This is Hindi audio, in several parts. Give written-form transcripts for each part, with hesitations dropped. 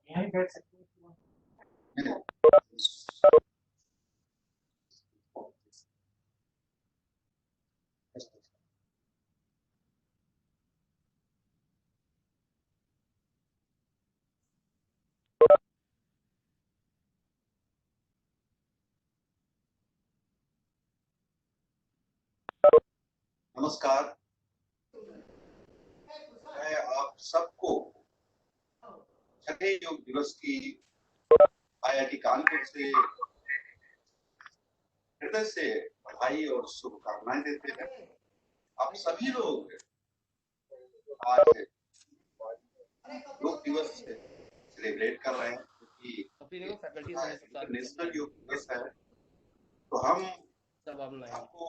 यहीं बैठ सकते हैं। नमस्कार। मैं आप सबको छठे योग दिवस की IIT कानपुर से हृदय से बधाई और शुभकामनाएं देते हैं। आप सभी लोग आज योग दिवस सेलिब्रेट कर रहे हैं क्योंकि इंटरनेशनल योग दिवस है। तो हम आपको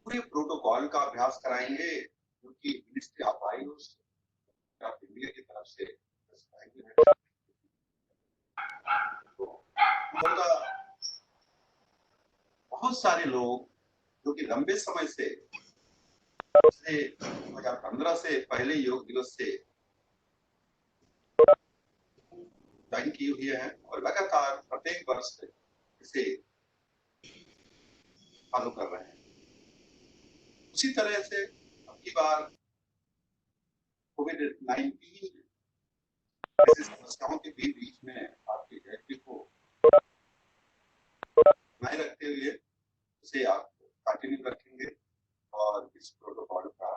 पूरे प्रोटोकॉल का अभ्यास कराएंगे जो कि ministry of Ayush of India की तरफ से बहुत सारे लोग जो कि लंबे समय से 2015 से पहले योग दिवस से ज्वाइन की हुई है और लगातार प्रत्येक वर्ष इसे फॉलो कर रहे हैं। उसी तरह से अब की बार कोविड-19 ऐसी समस्याओं के भी बीच में आपकी इम्यूनिटी को बनाए रखते हुए उसे आप कंटिन्यू रखेंगे और इस प्रोटोकॉल का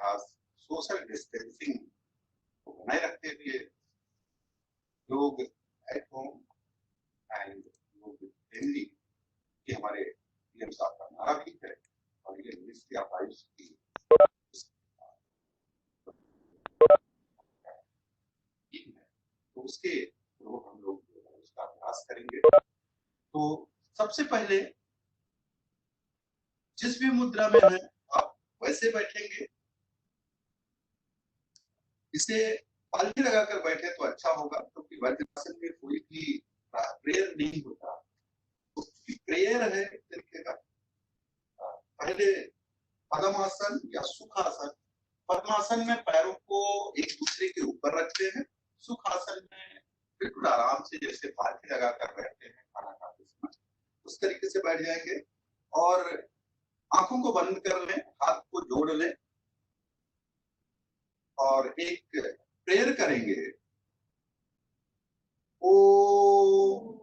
खास सोशल डिस्टेंसिंग को बनाए रखते हुए योग एट होम एंड योग फैमिली ये हमारे पीएम साहब का नारा भी है और ये मिनिस्ट्री ऑफ आयुष की तो उसके तो हम लोग उसका अभ्यास करेंगे। तो सबसे पहले जिस भी मुद्रा में है आप वैसे बैठेंगे। इसे पालथी लगाकर बैठे तो अच्छा होगा क्योंकि वज्रासन में कोई भी प्रेयर नहीं होता। तो प्रेयर है तरीके का पहले पद्मासन या सुखासन। पद्मासन में पैरों को एक दूसरे के ऊपर रखते हैं। सुखासन में बिल्कुल आराम से जैसे पालथी लगाकर बैठते हैं खाना खाते समय उस तरीके से बैठ जाएंगे और आंखों को बंद कर लें, हाथ को जोड़ लें और एक प्रेयर करेंगे। ओम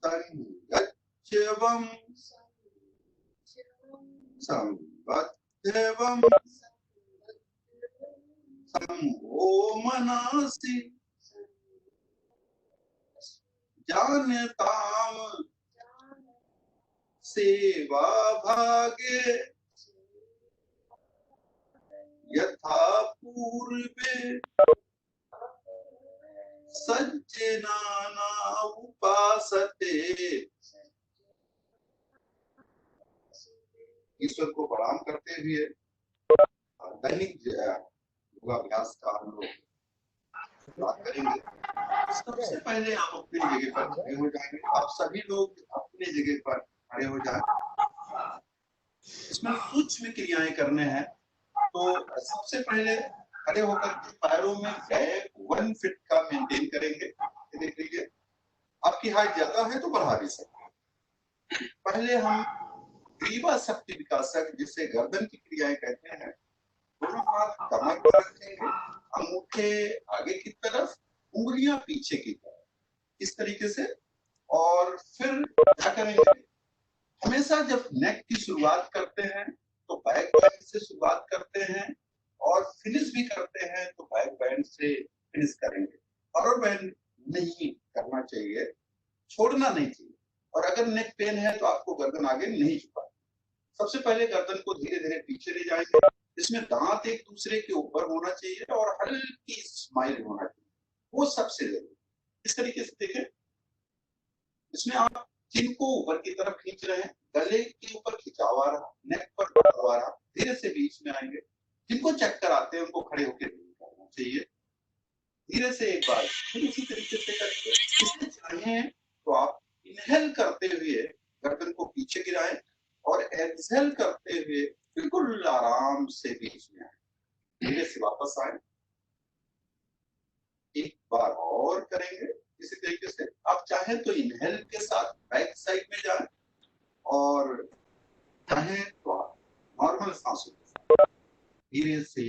संगच्छवम संवत्सवम संभो मनासि जानताम सेवा भागे यथा पूर्वे सज्जनाना उपासते। ईश्वर को प्रणाम करते हुए दैनिक योगाभ्यास का हम लोग बात करेंगे। सबसे पहले आप अपनी जगह पर खड़े हो जाएंगे। आप सभी लोग अपनी जगह पर खड़े हो जाएं। इसमें सूक्ष्म क्रियाएं करने हैं। तो सबसे पहले खड़े होकर के पैरों में गैप 1 फीट का मेंटेन करेंगे। देख लीजिए आपकी हाइट ज्यादा है तो बढ़ा भी सकते हैं। पहले हम ग्रीवा शक्ति विकासक जिसे गर्दन की क्रियाएं कहते हैं दोनों हाथ कमर पर रखेंगे, अंगूठे आगे की तरफ, उंगलियां पीछे की तरफ इस तरीके से। और फिर क्या करेंगे, हमेशा जब नेक की शुरुआत करते हैं तो बैक बैंड से शुरुआत करते हैं और फिनिश भी करते हैं तो बैक बैंड से फिनिश करेंगे। फॉरवर्ड बैंड नहीं करना चाहिए, छोड़ना नहीं चाहिए। और अगर नेक पेन है तो आपको गर्दन आगे नहीं झुकानी। सबसे पहले गर्दन को धीरे धीरे पीछे ले जाएंगे। इसमें दांत एक दूसरे के ऊपर होना चाहिए और हल्की स्माइल होना चाहिए, वो सबसे जरूरी। इस तरीके से देखें, इसमें आप चिन को ऊपर की तरफ खींच रहे हैं, गले के ऊपर खिंचाव आ रहा, नेक पर बढ़ावा आ रहा, धीरे से बीच में आएंगे। जिनको चक्कर आते हैं उनको खड़े होकर करना चाहिए। धीरे से एक बार फिर इसी तरीके से करके इसमें चाहिए तो आप इनहेल करते हुए गर्दन को पीछे गिराएं और एक्सहेल करते हुए बिल्कुल आराम से बीच में आए। धीरे से वापस आए एक बार और करेंगे इसी तरीके से। आप चाहें तो इनहेल के साथ बैक साइड में जाएं और चाहें तो आप नॉर्मल सांसों के साथ धीरे से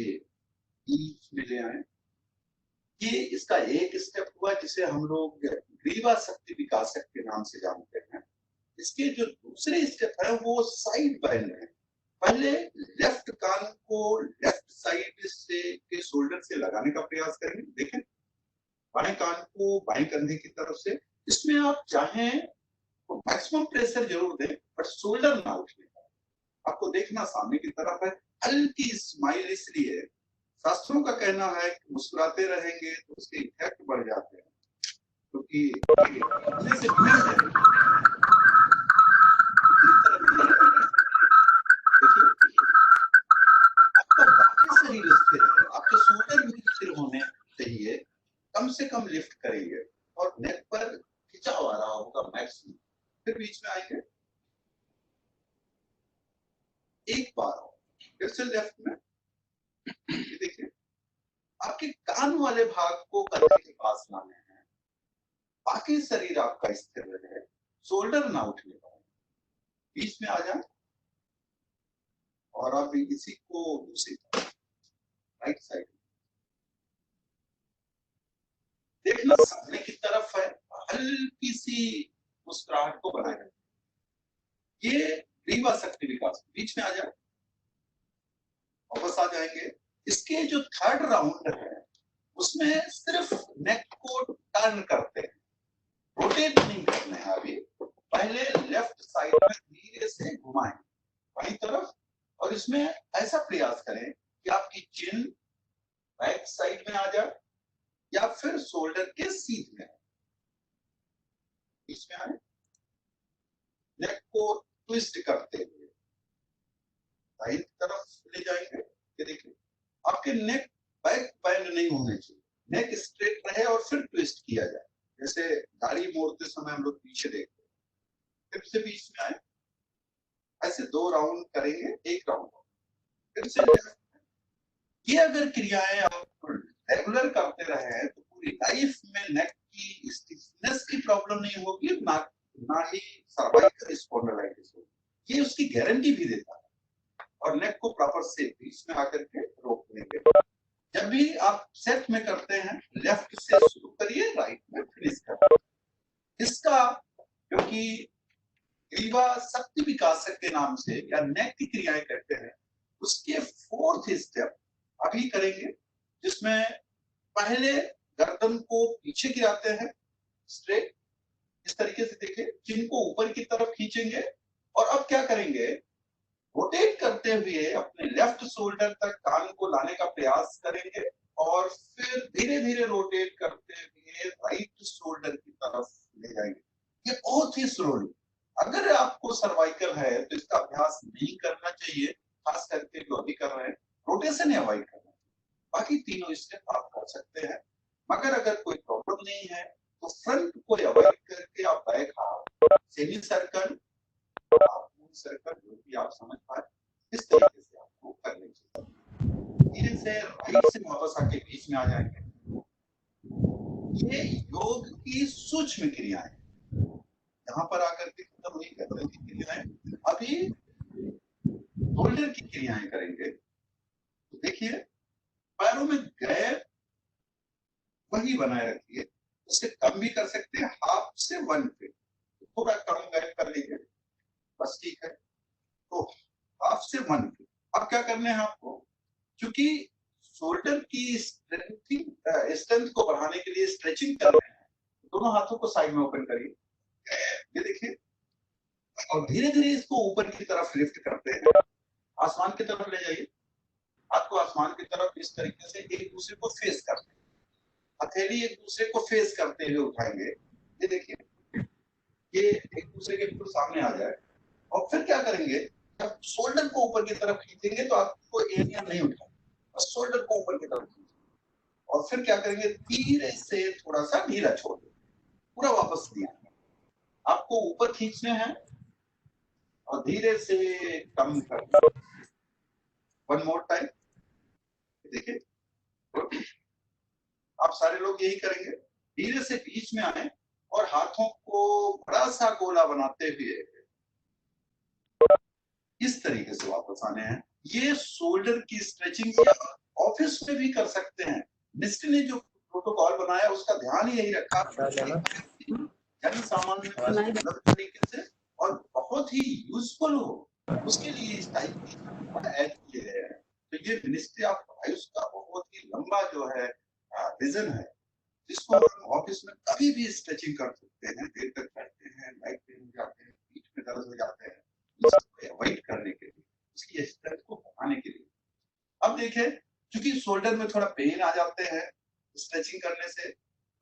बीच में ले आए। ये इसका एक स्टेप हुआ जिसे हम लोग ग्रीवा शक्ति विकासक के नाम से जानते हैं। इसके जो दूसरे स्टेप है वो साइड बैंड है। पहले लेफ्ट कान को लेफ्ट साइड से के शोल्डर से लगाने का प्रयास करेंगे। देखें, बाएं कान को बाएं कंधे की तरफ से। इसमें आप चाहें तो मैक्सिमम प्रेशर जरूर दें, बट शोल्डर ना उठने पाए। आपको देखना सामने की तरफ है। हल्की स्माइल, इसलिए शास्त्रों का कहना है कि मुस्कुराते रहेंगे तो उसके इफेक्ट बढ़ जाते हैं, क्योंकि इतने से भिड़ जाएंगे। देखिए, आपका बाकी शरीर स्थिर है, आपके शोल्डर भी स्थिर होने चाहिए। कम से कम लिफ्ट करेंगे और नेक पर खिंचाव आ रहा होगा मैक्सिमम। फिर बीच में आएंगे, एक बार और फिर से लेफ्ट में। ये देखिए, आपके कान वाले भाग को कंधे के पास लाने हैं, बाकी शरीर आपका स्थिर रहे, शोल्डर ना उठने पाए। बीच में आ जाए और आप इसी को दूसरी राइट साइड देखना सामने की तरफ है। हल्की सी मुस्कुराहट को बनाए रखें। ये ग्रीवा शक्ति विकास। बीच में आ जाए, वापस आ जाएंगे। इसके जो थर्ड राउंड है उसमें सिर्फ नेक को टर्न करते हैं, रोटेट नहीं करना है। अभी पहले लेफ्ट साइड में धीरे से घुमाएं बाईं तरफ, और इसमें ऐसा प्रयास करें कि आपकी चिन बैक साइड में आ जाए या फिर शोल्डर के सीध में। बीच में आए, नेक को ट्विस्ट करते हुए दाईं तरफ ले जाएंगे। ये देखिए, आपके नेक बैक बैंड नहीं होने चाहिए, नेक स्ट्रेट रहे और फिर ट्विस्ट किया जाए, जैसे गाड़ी मोड़ते समय हम लोग पीछे देखते हैं। फिर से बीच में आए, ऐसे 2 राउंड करेंगे, एक राउंड फिर से। ये अगर क्रियाएं आप रेगुलर करते रहे तो पूरी लाइफ में नेक की स्टिफनेस की प्रॉब्लम नहीं होगी, ना ही सर्वाइकल स्पॉन्डिलाइटिस होगी। ये उसकी गारंटी भी देता है। और नेक को प्रॉपर से बीच में आकर के रोक लेंगे। जब भी आप सेट में करते हैं, लेफ्ट से शुरू करिए, राइट में फिनिश करिए। इसका क्योंकि ग्रीवा शक्ति विकासक के नाम से या नेक की क्रियाएं करते हैं, उसके फोर्थ स्टेप अभी करेंगे, जिसमें पहले गर्दन को पीछे गिराते हैं स्ट्रेट, इस तरीके से। देखिए, चिन को ऊपर की तरफ खींचेंगे और अब क्या करेंगे, रोटेट करते हुए अपने लेफ्ट शोल्डर तक कान को लाने का प्रयास करेंगे और फिर धीरे धीरे रोटेट करते हुए राइट शोल्डर की तरफ ले जाएंगे। ये बहुत ही स्लोली। अगर आपको सर्वाइकल है तो इसका अभ्यास नहीं करना चाहिए, खास करके जो अभी कर रहे हैं, रोटेशन अवॉइड करना। बाकी तीनों स्टेप आप कर सकते हैं। मगर अगर कोई प्रॉब्लम नहीं है तो फ्रंट को अवॉइड करके आप back half, semi circle, circle, जो भी आप समझ पाए, इस तरीके से आपको करनी चाहिए। धीरे से राइट से वापस आके बीच में आ जाएंगे। ये योग की सूक्ष्म क्रियाएं, यहाँ पर आकर के खत्म नहीं करते की क्रियाएं। अभी शोल्डर की क्रियाएं करेंगे। तो देखिए, पैरों में गैप वही बनाए रखिए, उससे कम भी कर सकते हैं, हाफ से 1 फीट, थोड़ा कम गैप कर लीजिए, बस ठीक है। तो हाफ से 1 फीट। अब क्या करने हैं आपको, क्योंकि शोल्डर की स्ट्रेंथ को बढ़ाने के लिए स्ट्रेचिंग कर रहे हैं, दोनों हाथों को साइड में ओपन करिए। ये देखिए, और धीरे धीरे इसको ऊपर की तरफ लिफ्ट करते हैं, आसमान की तरफ ले जाइए। हाथ को आसमान की तरफ इस तरीके से एक दूसरे को फेस करते हैं, हथेली एक दूसरे को फेस करते हुए उठाएंगे। ये देखिए, ये एक दूसरे के बिल्कुल सामने आ जाए। और फिर क्या करेंगे, जब शोल्डर को ऊपर की तरफ खींचेंगे तो आपको एरिया नहीं उठाना, बस शोल्डर को ऊपर की तरफ खींचेंगे। और फिर क्या करेंगे, धीरे से थोड़ा सा ढीला छोड़ दें, पूरा वापस दिया। आपको ऊपर खींचने हैं और धीरे से कम कर। 1 मोर टाइम। देखिए, आप सारे लोग यही करेंगे, धीरे से बीच में आए और हाथों को बड़ा सा गोला बनाते हुए इस तरीके से वापस आने हैं। ये शोल्डर की स्ट्रेचिंग ऑफिस में भी कर सकते हैं। निफ्टी ने जो प्रोटोकॉल बनाया उसका ध्यान यही रखा जन सामान्य तरीके से और बहुत ही यूजफुल हो, उसके लिए इस टाइप की ऐड किए गए हैं। तो ये मिनिस्ट्री ऑफ आयुष का बहुत ही लंबा जो है विजन है, जिसको हम ऑफिस में कभी भी स्ट्रेचिंग कर सकते हैं, देर तक बैठते हैं, लाइट पे हो जाते हैं, पीठ में दर्द हो जाते हैं, इसको अवॉइड करने के लिए, इसकी स्ट्रेंथ को बढ़ाने के लिए। अब देखें, क्योंकि शोल्डर में थोड़ा पेन आ जाते हैं स्ट्रेचिंग करने से,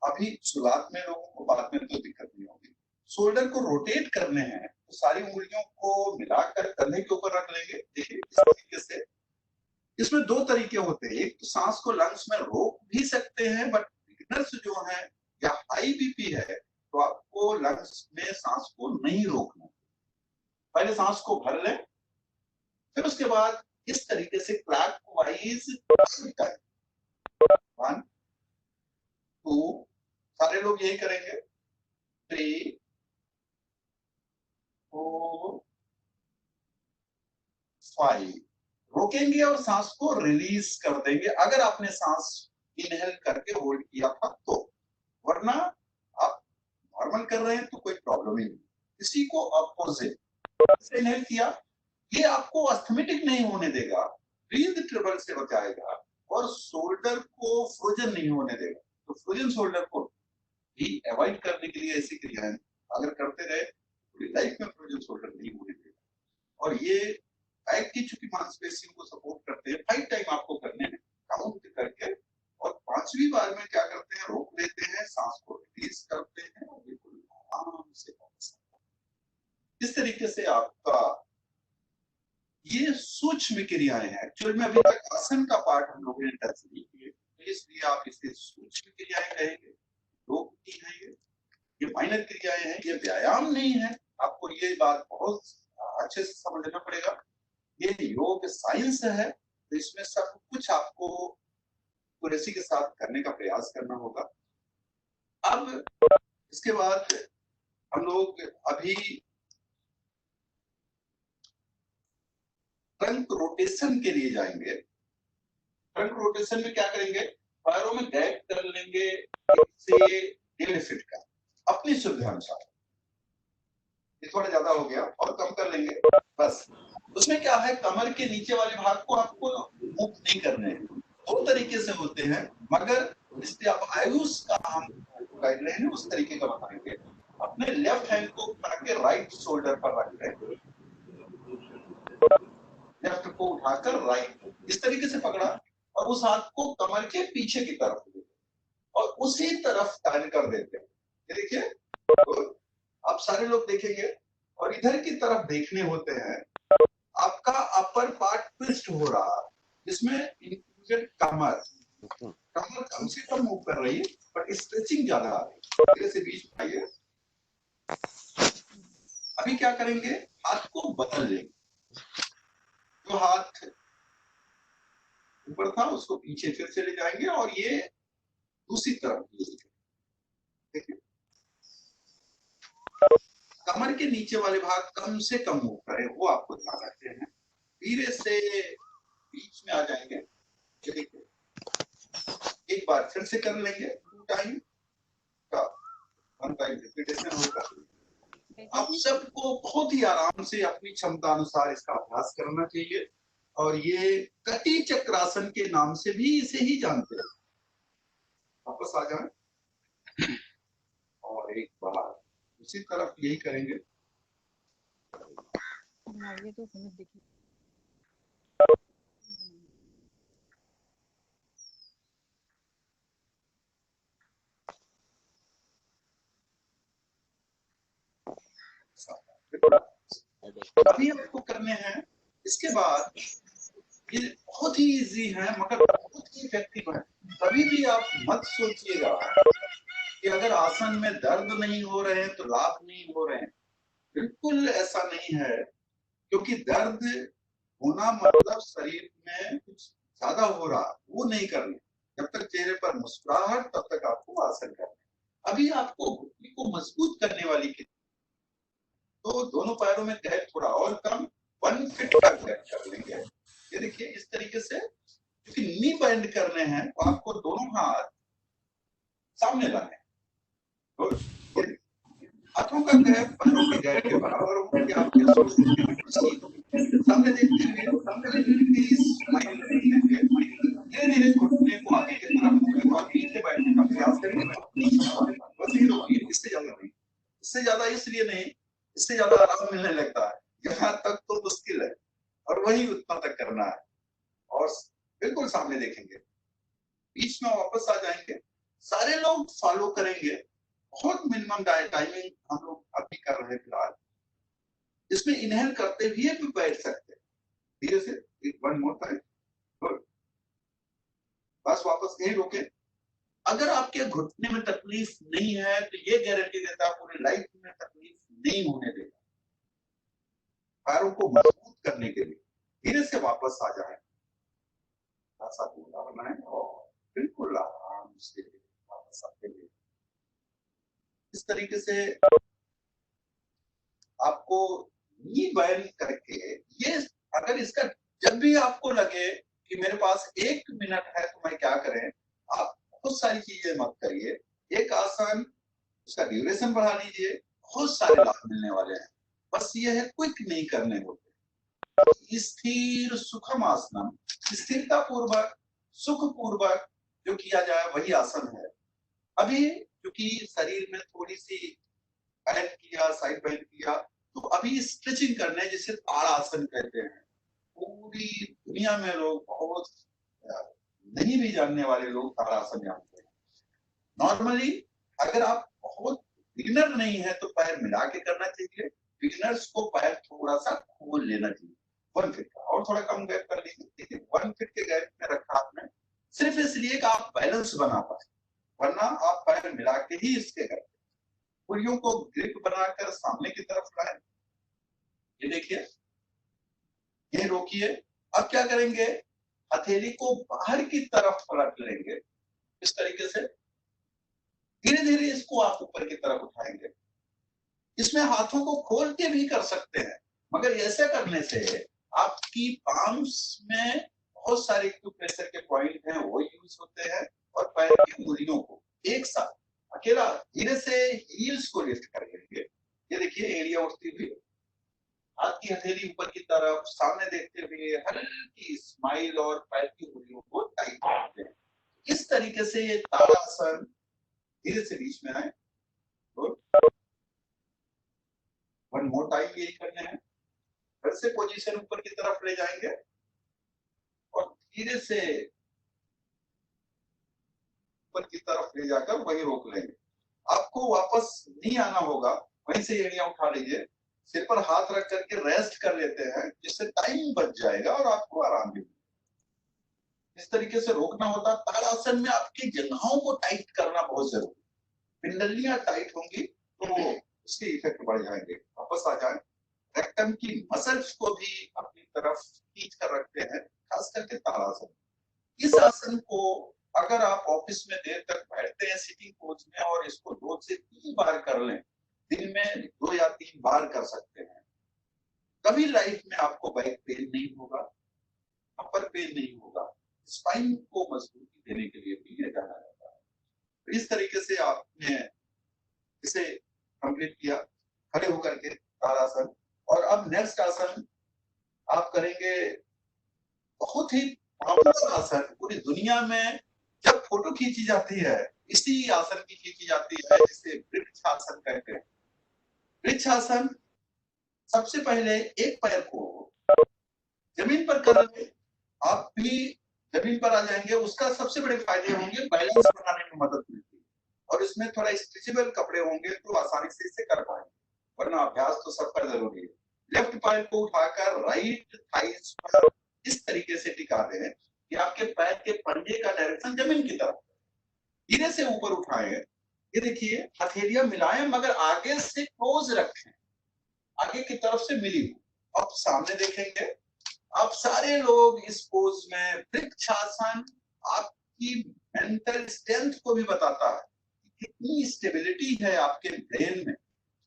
अभी शुरुआत में लोगों को, बाद में तो दिक्कत नहीं होगी। शोल्डर को रोटेट करने हैं तो सारी उंगलियों को मिलाकर कंधे के ऊपर रख लेंगे। देखिए इस तरीके से। इसमें दो तरीके होते हैं, एक तो सांस को लंग्स में रोक भी सकते हैं, बट बिगिनर्स जो है या हाई बीपी है तो आपको लंग्स में सांस को नहीं रोकना। पहले सांस को भर लें, फिर उसके बाद इस तरीके से क्लॉकवाइज 1 2, सारे लोग यही करेंगे, 3 4 5, रोकेंगे और सांस को रिलीज कर देंगे अगर आपने सांस इनहेल करके होल्ड किया था तो, वरना आप नॉर्मल कर रहे हैं तो कोई प्रॉब्लम ही नहीं। इसी को अपोजिट से इनहेल किया, ये आपको अस्थमेटिक नहीं होने देगा, ब्रीथ ट्रबल से बचाएगा और शोल्डर को फ्रोजन नहीं होने देगा। तो फ्रोजन शोल्डर को भी अवॉइड करने के लिए ऐसी क्रियाएं अगर करते रहे पूरी लाइफ में फ्रोजन शोल्डर नहीं होने देगा। और ये बैक की चूंकि मांसपेशियों को सपोर्ट करते हैं, 5 टाइम आपको करने हैं काउंट करके, और 5वीं बार में क्या करते हैं, रोक लेते हैं, सांस को रिलीज करते हैं और बिल्कुल आराम से वापस। इस तरीके से आपका ये सूक्ष्म क्रियाएं हैं। एक्चुअल में अभी तक आसन का पार्ट हम लोगों ने टच नहीं किए, तो इसलिए आप इसे सूक्ष्म क्रियाएं कहेंगे। योग की है ये माइनर क्रियाएं हैं, ये व्यायाम नहीं है। आपको ये बात बहुत अच्छे से समझना पड़ेगा। ये योग साइंस है, तो इसमें सब कुछ आपको एक्यूरेसी के साथ करने का प्रयास करना होगा। अब इसके बाद हम लोग अभी ट्रंक रोटेशन के लिए जाएंगे। ट्रंक रोटेशन में क्या करेंगे, पैरों में गैप कर लेंगे 1 से 1.5 फीट का, अपनी सुविधा अनुसार। ये थोड़ा ज्यादा हो गया और कम कर लेंगे बस। उसमें क्या है, कमर के नीचे वाले भाग को आपको मूव नहीं करने हैं। 2 तरीके से होते हैं, मगर इसलिए आप आयुष का हम गाइडलाइन है उस तरीके का बताएंगे। अपने लेफ्ट हैंड को उठा के राइट शोल्डर पर रख लें, लेफ्ट को उठाकर राइट इस तरीके से पकड़ा और उस हाथ को कमर के पीछे की तरफ ले और उसी तरफ टर्न कर देते हैं। ये देखिए, तो आप सारे लोग देखेंगे और इधर की तरफ देखने होते हैं। आपका अपर पार्ट ट्विस्ट हो रहा है, इसमें इंक्लूडेड कमर कम से कम मूव कर रही है, बट स्ट्रेचिंग ज्यादा आ रही है। से बीच में आइए। अभी क्या करेंगे, हाथ को बदल लेंगे। जो हाथ ऊपर था उसको पीछे फिर से ले जाएंगे और ये दूसरी तरफ देखिए, कमर के नीचे वाले भाग कम से कम मूव करें, वो आपको ध्यान रखते हैं। धीरे से बीच में आ जाएंगे। देखिए, एक बार फिर से कर लेंगे, 2 टाइम का 1 टाइम रिपीटेशन होगा। आप सबको बहुत ही आराम से अपनी क्षमता अनुसार इसका अभ्यास करना चाहिए। और ये कटी चक्रासन के नाम से भी इसे ही जानते हैं। वापस आ जाए और एक बार उसी तरफ यही करेंगे। ये तो समझ देखिए। अभी आपको करने हैं। इसके बाद ये बहुत ही इजी है मगर बहुत ही इफेक्टिव है। कभी भी आप मत सोचिएगा कि अगर आसन में दर्द नहीं हो रहे हैं तो लाभ नहीं हो रहे हैं। बिल्कुल ऐसा नहीं है, क्योंकि दर्द होना मतलब शरीर में कुछ ज्यादा हो रहा, वो नहीं करना। जब तक चेहरे पर मुस्कुराहट तब तक आपको आसन करना है। अभी आपको घुटने को मजबूत करने वाली तो दोनों पैरों में गैप थोड़ा और कम 1 फीट का गैप कर लेंगे। ये देखिए इस तरीके से नी बेंड करने हैं तो आपको दोनों हाथ सामने लाने हैं। तो हाथों का गैप पैरों के गैप के बराबर हो कि आपके सामने देखते हुए स्माइल रखेंगे। धीरे-धीरे घुटने को आगे की तरफ और पीछे बैठने का प्रयास करेंगे। बस ये रोकिए, इससे ज्यादा नहीं। इससे ज्यादा इसलिए नहीं, इससे ज्यादा आराम मिलने लगता है। यहाँ तक तो मुश्किल है और वही उतना तक करना है और बिल्कुल सामने देखेंगे। बीच में वापस आ जाएंगे। सारे लोग फॉलो करेंगे। बहुत मिनिमम टाइमिंग हम लोग अभी कर रहे हैं फिलहाल। इसमें इनहेल करते हुए भी बैठ सकते हैं। धीरे से एक 1 मोर टाइम। बस वापस यही रोके। अगर आपके घुटने में तकलीफ नहीं है तो ये गारंटी देता है पूरी लाइफ में तकलीफ नहीं होने देगा। पैरों को मजबूत करने के लिए धीरे से वापस आ जाए, ऐसा बनाए और बिल्कुल आराम से वापस आते हुए इस तरीके से आपको नी बेंड करके ये अगर इसका जब भी आपको लगे कि मेरे पास 1 मिनट है तो मैं क्या करें, आप बहुत सारी चीजें मत करिए। एक आसन उसका ड्यूरेशन बढ़ा लीजिए, बहुत सारे लाभ मिलने वाले हैं। बस ये है क्विक नहीं करने होते। स्थिर सुखम आसनम, स्थिरता पूर्वक सुख पूर्वक जो किया जाए वही आसन है। अभी क्योंकि शरीर में थोड़ी सी बेंड किया, साइड बेंड किया, तो अभी स्ट्रेचिंग करना है जिसे ताड़ासन कहते हैं। पूरी दुनिया में लोग बहुत नहीं भी जानने वाले लोग ताड़ासन जानते हैं। नॉर्मली अगर आप बहुत बिगिनर नहीं है तो पैर मिला के करना चाहिए। बिगिनर्स को पैर थोड़ा सा खोल लेना चाहिए 1 फीट का और थोड़ा कम गैप कर लीजिए। 1 फीट के गैप में रखा आपने सिर्फ इसलिए कि आप बैलेंस बना पाए, वरना आप पैर मिला के ही इसके करते। पुरियों को ग्रिप बनाकर सामने की तरफ लाए। ये देखिए, ये रोकिए। अब क्या करेंगे, हथेली को बाहर की तरफ पलट लेंगे। इस तरीके से धीरे धीरे इसको आप ऊपर की तरफ उठाएंगे। इसमें हाथों को खोल के भी कर सकते हैं, मगर ऐसे करने से आपकी पाम्स में बहुत सारे प्रेशर के पॉइंट हैं वो यूज होते हैं और पैर की उंगलियों को एक साथ अकेला धीरे से हील्स को लिफ्ट कर लेंगे। ये देखिए एरिया उठती हुई, हाथ की हथेली ऊपर की तरफ सामने देखते हुए हल्की स्माइल और पैर की उंगलियों को टाइट करते हैं। इस तरीके से ये ताड़ासन धीरे से बीच में आए। वन मोर टाइम यही करने हैं। फिर से पोजीशन ऊपर की तरफ ले जाएंगे और धीरे से ऊपर की तरफ ले जाकर वही रोक लेंगे। आपको वापस नहीं आना होगा, वहीं से एड़ियां उठा लीजिए, सिर पर हाथ रख करके रेस्ट कर लेते हैं, जिससे टाइम बच जाएगा और आपको आराम भी। इस तरीके से रोकना होता है। ताड़ासन में आपकी जंघाओं को टाइट करना बहुत जरूरी। पिंडलियां टाइट होंगी तो उसके इफेक्ट बढ़ जाएंगे। वापस आ जाए। रेक्टम की मसल्स को भी अपनी तरफ खींच कर रखते हैं, खास करके ताड़ासन। इस आसन को अगर आप ऑफिस में देर तक बैठते हैं सिटिंग पोज में और इसको 2 से 3 बार कर लें, दिन में 2 या 3 बार कर सकते हैं, कभी लाइफ में आपको बैक पेन नहीं होगा, अपर पेन नहीं होगा। स्पाइन को मजबूती देने के लिए भी ये जाना जाता है। इस तरीके से आपने इसे कंप्लीट किया खड़े होकर के ताड़ासन। और अब नेक्स्ट आसन आप करेंगे बहुत ही पॉपुलर आसन। पूरी दुनिया में जब फोटो खींची जाती है इसी आसन की खींची जाती है, जिसे वृक्षासन कहते हैं। वृक्षासन सबसे पहले एक पैर को जमीन पर कर लेंगे। आप भी जमीन पर आ जाएंगे। उसका सबसे बड़े फायदे होंगे, बैलेंस बनाने में मदद मिलती है और इसमें थोड़ा स्ट्रेचेबल कपड़े होंगे तो आसानी से इसे कर पाएंगे, वरना अभ्यास तो सब पर जरूरी है। लेफ्ट पैर को उठाकर राइट थाइस पर इस तरीके से टिका दें कि आपके पैर के पंजे का डायरेक्शन जमीन की तरफ। धीरे से ऊपर उठाएं। ये देखिए, हथेलियां मिलाएं मगर आगे से क्लोज रखें, आगे की तरफ से मिली। अब सामने देखेंगे। आप सारे लोग इस पोज में वृक्षासन, आपकी मेंटल स्ट्रेंथ को भी बताता है, कितनी स्टेबिलिटी है आपके ब्रेन में।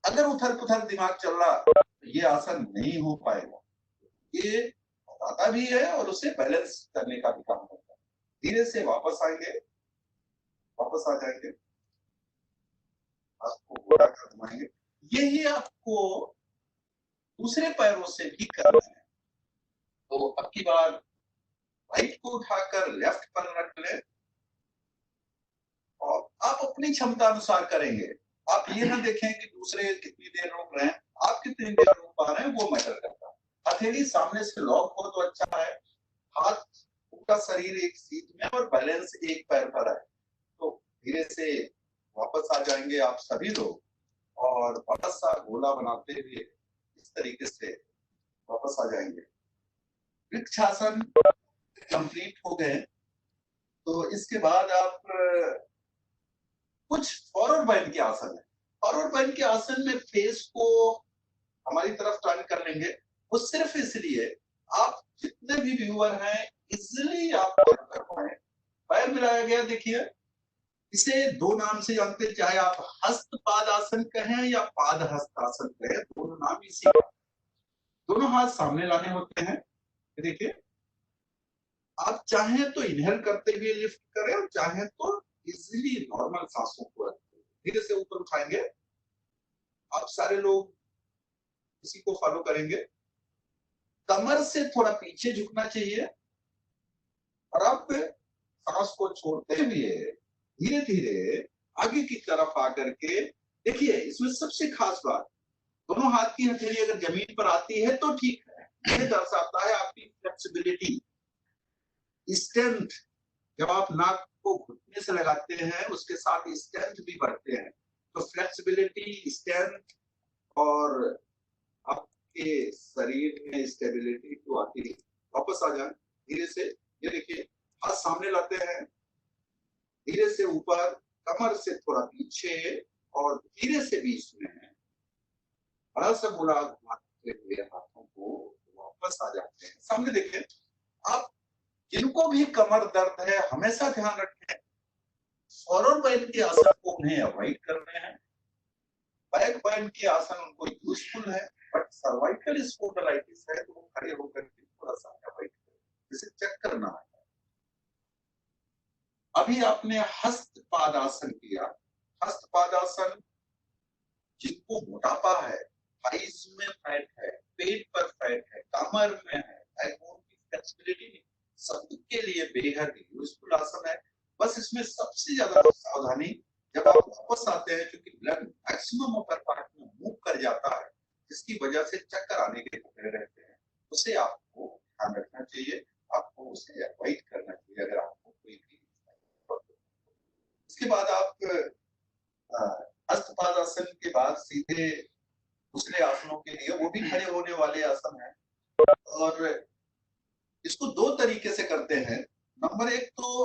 अगर उथल पुथल दिमाग चल रहा तो ये आसन नहीं हो पाएगा। ये बताता भी है और उसे बैलेंस करने का भी काम करता है। धीरे से वापस आएंगे, वापस आ जाएंगे, आपको घोड़ा कर घुमाएंगे। यही आपको दूसरे पैरों से भी करना है। तो अब की बार राइट को उठाकर लेफ्ट पर रख लें और आप अपनी क्षमता अनुसार करेंगे। आप ये ना देखें कि दूसरे कितनी देर रोक रहे हैं, आप कितनी देर रोक पा रहे हैं वो मैटर करता है। हथेली सामने से लॉक हो तो अच्छा है, हाथ पूरा शरीर एक सीट में और बैलेंस एक पैर पर है। तो धीरे से वापस आ जाएंगे आप सभी लोग और बड़ा सा गोला बनाते हुए इस तरीके से वापस आ जाएंगे। वृक्षासन कंप्लीट हो गए तो इसके बाद आप कुछ फॉरवर्ड बाइंड के आसन है। फॉरवर्ड बाइंड के आसन में फेस को हमारी तरफ टर्न कर लेंगे। वो सिर्फ इसलिए आप जितने भी व्यूअर हैं इजिली आप कर पाए। पैर मिलाया गया, देखिए इसे दो नाम से जानते हैं, चाहे आप हस्त पाद आसन कहें या पाद हस्त आसन कहें, दोनों नाम इसी का। दोनों हाथ सामने लाने होते हैं। देखिए आप चाहें तो इनहेल करते हुए लिफ्ट करें और चाहें तो इजिली नॉर्मल सांसों को रखते हुए धीरे से ऊपर उठाएंगे। आप सारे लोग इसी को फॉलो करेंगे। कमर से थोड़ा पीछे झुकना चाहिए और अब सांस को छोड़ते हुए धीरे धीरे आगे की तरफ आकर के देखिए, इसमें सबसे खास बात, दोनों हाथ की हथेली अगर जमीन पर आती है तो ठीक है, ये दर्शाता है आपकी फ्लेक्सिबिलिटी, स्ट्रेंथ। जब आप नाक को घुटने से लगाते हैं उसके साथ स्ट्रेंथ भी बढ़ते हैं। तो फ्लेक्सिबिलिटी, स्ट्रेंथ और आपके शरीर में स्टेबिलिटी तो आती है। वापस आ जाए धीरे से, ये देखिए हाथ सामने लाते हैं, धीरे से ऊपर, कमर से थोड़ा पीछे और धीरे से बीच में बड़ा सा गोला घुमाते हुए हाथों को वापस आ जाते हैं। सामने देखिए, आप जिनको भी कमर दर्द है हमेशा ध्यान रखें फॉरवर्ड बाइंड के आसन को उन्हें अवॉइड करने हैं। बैक बाइंड के आसन उनको यूजफुल है, बट सर्वाइकल स्पॉन्डिलाइटिस है तो वो खड़े होकर के थोड़ा सा अवॉइड करें, जिसे चेक करना है। अभी आपने हस्त पादासन किया। हस्त पादासन जिनको मोटापा है, थाइस में फैट है, पेट पर फैट है, कमर में है, बैकबोन की फ्लेक्सिबिलिटी नहीं, सबके लिए बेहद यूजफुल आसन है। बस इसमें सबसे ज्यादा सावधानी, जब आप वापस आते हैं क्योंकि ब्लड मैक्सिमम अपर पार्ट में मूव कर जाता है जिसकी वजह से चक्कर आने के खतरे रहते हैं, उसे आपको ध्यान रखना चाहिए, आपको उसे अवॉइड करना चाहिए अगर आपको कोई भी। इसके बाद आप हस्तपादासन के बाद सीधे दूसरे आसनों के लिए, वो भी खड़े होने वाले आसन है और इसको दो तरीके से करते हैं। नंबर एक तो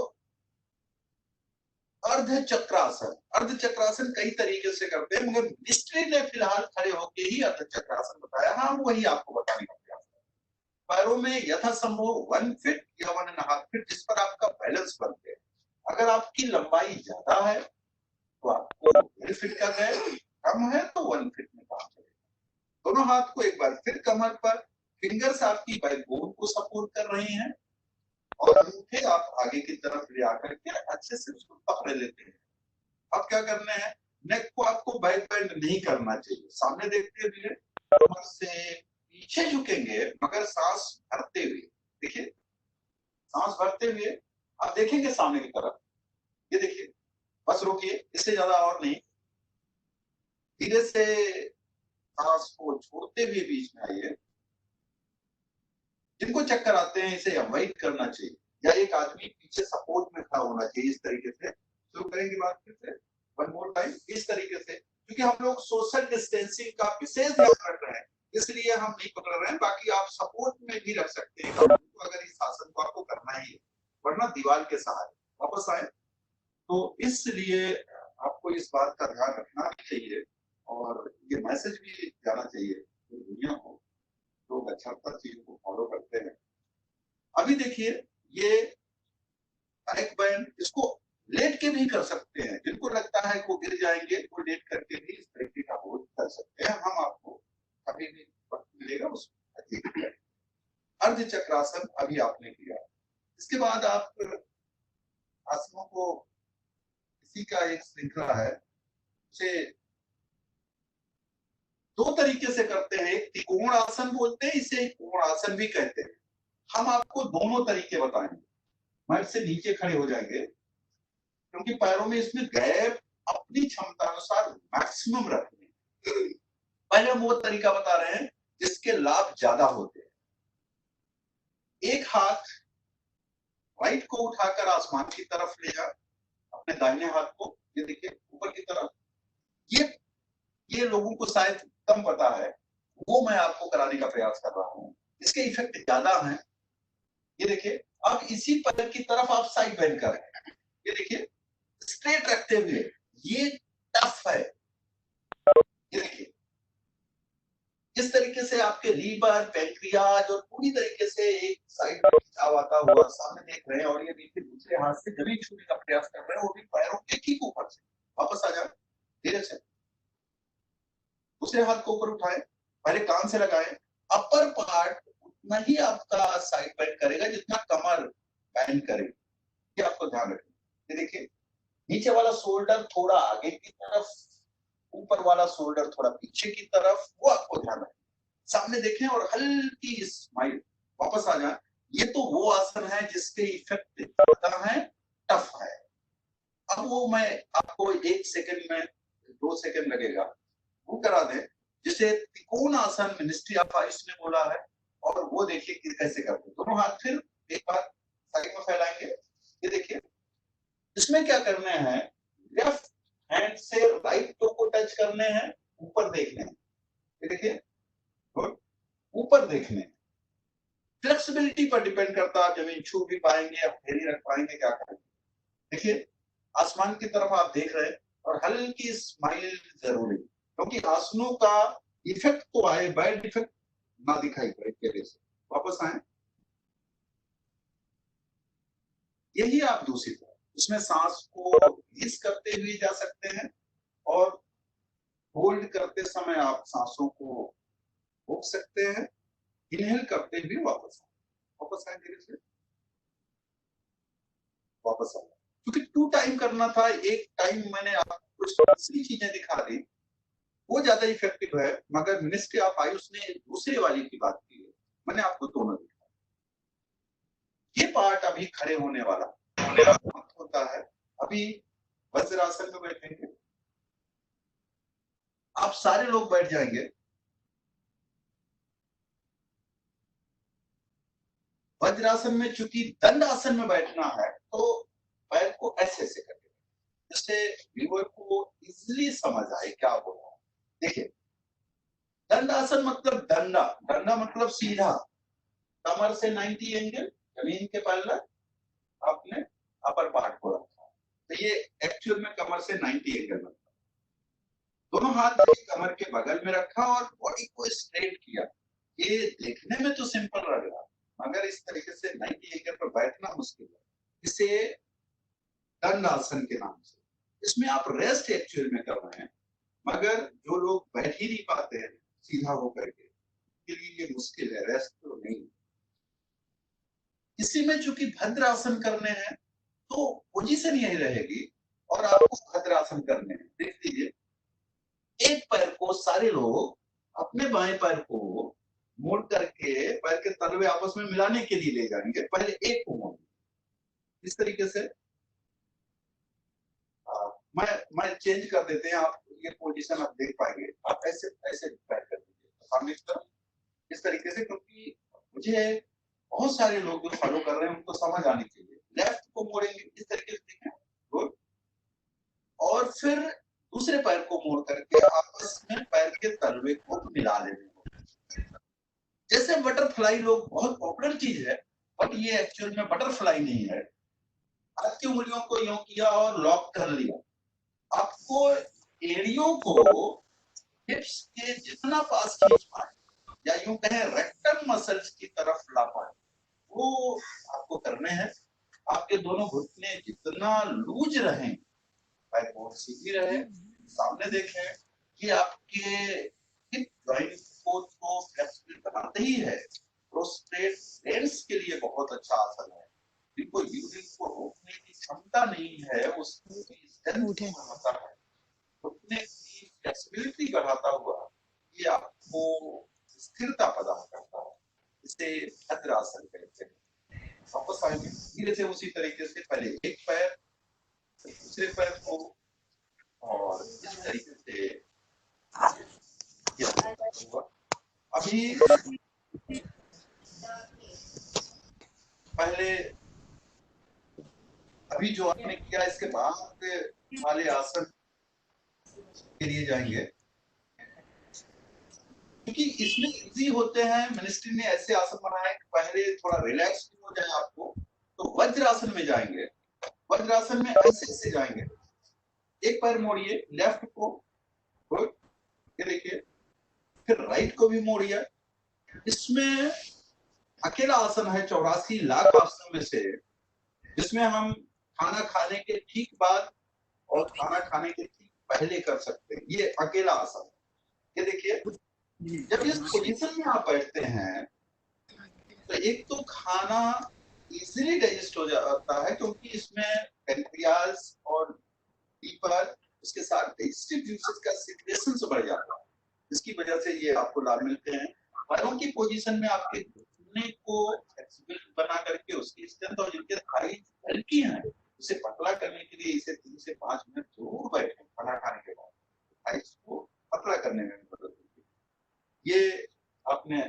अर्ध चक्रासन। अर्ध चक्रासन कई तरीके से करते हैं मगर मिस्ट्री ने फिलहाल खड़े होके ही अर्ध चक्रासन बताया। हाँ, वही आपको बताने का प्रयास है। पैरों में यथासंभव 1 फीट या 1.5 फीट जिस पर आपका बैलेंस बनते हैं। अगर आपकी लंबाई ज्यादा है तो आपको 1 फीट का है, कम है तो 1 फीट में काम करेगा। दोनों हाथ को एक बार फिर कमर पर, फिंगर्स आपकी बैकबोन को सपोर्ट कर रही हैं और अंगूठे आप आगे की तरफ ले आकर के अच्छे से उसको पकड़ लेते हैं। अब क्या करना है, नेक को आपको बैक बेंड नहीं करना चाहिए, सामने देखते हुए कमर से पीछे झुकेंगे मगर सांस भरते हुए। देखिए सांस भरते हुए आप देखेंगे सामने की तरफ, ये देखिए, बस रोकिए, इससे ज्यादा और नहीं। धीरे से सांस को छोड़ते हुए बीच में आइए। जिनको चक्कर आते हैं इसे अवॉइड करना चाहिए या एक आदमी पीछे सपोर्ट में खड़ा होना चाहिए। इस तरीके से शुरू करेंगे बात फिर से, वन मोर टाइम, इस तरीके से, क्योंकि हम लोग सोशल डिस्टेंसिंग का विशेष ध्यान रख रहे हैं इसलिए हम नहीं पकड़ रहे हैं। बाकी आप सपोर्ट में भी रख सकते हैं अगर इस आसन को आपको करना ही है, वरना दीवार के सहारे वापस आए। तो इसलिए आपको इस बात का ध्यान रखना चाहिए और ये मैसेज भी जाना चाहिए कि दुनिया को लोग अच्छा चीजों को फॉलो करते हैं। अभी देखिए ये बैक बैंड, इसको लेट के भी कर सकते हैं, जिनको लगता है कि वो गिर जाएंगे वो लेट करके भी इस तरीके का होल्ड कर सकते हैं। हम आपको कभी भी वक्त मिलेगा उसमें। अर्ध चक्रासन अभी आपने किया, इसके बाद आप आसनों को इसी का एक श्रृंखला है, उसे दो तरीके से करते हैं। एक त्रिकोण आसन बोलते हैं, इसे कोण आसन भी कहते हैं। हम आपको दोनों तरीके बताएंगे। मैट से नीचे खड़े हो जाएंगे, क्योंकि पैरों में इसमें गैप अपनी क्षमता अनुसार मैक्सिमम रखने। पहले हम वो तरीका बता रहे हैं जिसके लाभ ज्यादा होते हैं। एक हाथ राइट को उठाकर आसमान की तरफ ले जा, अपने दाहिने हाथ को ये देखिए ऊपर की तरफ। ये लोगों को शायद कम पता है, वो मैं आपको कराने का प्रयास कर रहा हूं। इसके इफेक्ट ज्यादा हैं। ये देखिए, अब इसी पैर की तरफ आप साइड बेंड करें। ये देखिए स्ट्रेट रखते हुए, ये टफ है। ये देखिए इस तरीके से आपके लीवर, पैंक्रियाज और पूरी तरीके से एक साइड में खिंचाव आता हुआ सामने देख रहे हैं। और ये देखिए दूसरे हाथ से जमीन छूने का प्रयास कर रहे हैं, वो भी पैरों के ठीक ऊपर से। वापस आ जाए धीरे से, दूसरे हाथ को ऊपर उठाएं, पहले कान से लगाएं। अपर पार्ट उतना ही आपका साइड बेंड करेगा जितना कमर बेंड करेगी, ये आपको ध्यान रखना। ये देखिए नीचे वाला शोल्डर थोड़ा आगे की तरफ, ऊपर वाला शोल्डर थोड़ा पीछे की तरफ, वो आपको ध्यान रखना। सामने देखें और हल्की स्माइल। वापस आ जाए। ये तो वो आसन है जिसके इफेक्ट ज्यादा है, टफ है। अब वो मैं आपको 1 सेकंड में 2 सेकंड लगेगा वो करा दें, जिसे त्रिकोण आसन मिनिस्ट्री ऑफ आयुष ने बोला है। और वो देखिए कि कैसे करते हैं। दोनों हाथ फिर एक बार साइड में फैलाएंगे। ये देखिए इसमें क्या करने हैं, लेफ्ट हैंड से राइट टो को टच करने हैं, ऊपर देखने हैं। ये देखिए ऊपर देखने हैं। फ्लेक्सिबिलिटी पर डिपेंड करता है, जमीन छू भी पाएंगे या फेरी रख पाएंगे, क्या करेंगे। देखिए आसमान की तरफ आप देख रहे हैं और हल्की स्माइल जरूरी, क्योंकि आसनों का इफेक्ट तो आए, बैड इफेक्ट ना दिखाई पड़े चेहरे से। वापस आए। यही आप दूसरी तरफ उसमें सांस को रिलीज करते हुए जा सकते हैं, और होल्ड करते समय आप सांसों को रोक सकते हैं। इनहेल करते हुए वापस आए धीरे से, वापस आए। क्योंकि 2 टाइम करना था, एक टाइम मैंने आपको कुछ दूसरी चीजें दिखा दी, वो ज्यादा इफेक्टिव है। मगर मिनिस्ट्री ऑफ आयुष ने दूसरे वाली की बात की है, मैंने आपको दोनों दिखा। ये पार्ट अभी खड़े होने वाला होता है। अभी वज्रासन में बैठेंगे, आप सारे लोग बैठ जाएंगे। वज्रासन में चूंकि दंड आसन में बैठना है, तो पैर को ऐसे से करेंगे, जिससे व्यूअर को इजीली समझ आए क्या बोल रहा है। देखिए दंडासन मतलब डंडा मतलब सीधा, कमर से 90 एंगल, जमीन के पहले आपने अपर पार्ट को रखा, तो ये एक्चुअल में कमर से 90 एंगल बनता है। दोनों हाथ कमर के बगल में रखा और बॉडी को स्ट्रेट किया। ये देखने में तो सिंपल लग रहा, मगर इस तरीके से 90 एंगल पर बैठना मुश्किल है। इसे दंडासन के नाम से। इसमें आप रेस्ट एक्चुअल में कर रहे हैं, मगर जो लोग बैठ ही नहीं पाते हैं सीधा होकर के लिए ये मुश्किल है, रेस्ट तो नहीं। इसी में चूंकि भद्रासन करने हैं तो पोजीशन यही रहेगी और आपको भद्रासन करने हैं। देख लीजिए, एक पैर को सारे लोग अपने बाएं पैर को मोड़ करके पैर के तलवे आपस में मिलाने के लिए ले जाएंगे। पहले एक को मोड़ इस तरीके से, मैं चेंज कर देते हैं, आप ये पोजीशन आप देख पाएंगे। आप ऐसे ऐसे पैर कर दीजिए सामने की तरफ इस तरीके से, क्योंकि मुझे बहुत सारे लोग जो फॉलो कर रहे हैं उनको समझ आने के लिए। लेफ्ट को मोड़ेंगे इस तरीके से, गुड। और फिर दूसरे पैर को मोड़ करके आपस में पैर के तलवे को मिला लेंगे। जैसे बटरफ्लाई, लोग बहुत पॉपुलर चीज है, बट ये एक्चुअल में बटरफ्लाई नहीं है। हाथ की उंगलियों को यूं किया और लॉक कर लिया। आपको एड़ियों को हिप्स के जितना पास खींच पाए, या यूं कहें रेक्टम मसल्स की तरफ ला पाए, वो आपको करने हैं। आपके दोनों घुटने जितना लूज रहें, बैक बोन सीधी रहे, सामने देखें कि आपके हिप जॉइंट को तो फ्लेक्सिबल बनाते ही है। प्रोस्ट्रेट फ्रेंड्स के लिए बहुत अच्छा आसन है। जिनको यूरिन को रोकने की क्षमता नहीं है, उसकी स्ट्रेंथ को बढ़ाता है, घुटने की फ्लेक्सिबिलिटी बढ़ाता हुआ ये आपको स्थिरता प्रदान करता है। इसे भद्रासन कहते हैं। वापस आएंगे धीरे से उसी तरीके से, पहले एक पैर, दूसरे पैर को, और इस तरीके से अभी पहले अभी जो आपने किया, इसके बाद वाले आसन के लिए जाएंगे, क्योंकि इसमें इजी होते हैं। मिनिस्ट्री ने ऐसे आसन बनाए कि पहले थोड़ा रिलैक्स हो जाए आपको। तो वज्रासन में जाएंगे। वज्रासन में ऐसे ऐसे जाएंगे, एक पैर मोड़िए लेफ्ट को, गुड, ये देखिए, फिर राइट को भी मोड़िए। इसमें अकेला आसन है 84 लाख आसनों में से, जिसमें हम खाना खाने के ठीक बाद और खाना खाने के ठीक पहले कर सकते हैं। ये अकेला आसन है। ये देखिए, जब इस पोजीशन में आप बैठते हैं तो एक तो खाना इजीली डाइजेस्ट हो जाता है, क्योंकि इसमें पैंक्रियाज और लीवर, उसके साथ डाइजेस्टिव जूसेस का सिक्रेशन बढ़ जाता है। इसकी वजह से ये आपको लाभ मिलते हैं। पैरों की पोजीशन में आपके घुटने को फ्लेक्सिबल बना करके उसकी स्ट्रेंथ, और जिनके थाई हल्की हैं उसे पतला करने के लिए इसे 3 से 5 मिनट जरूर बैठें खाना खाने के बाद, थाइस को पतला करने में मदद होती है। ये आपने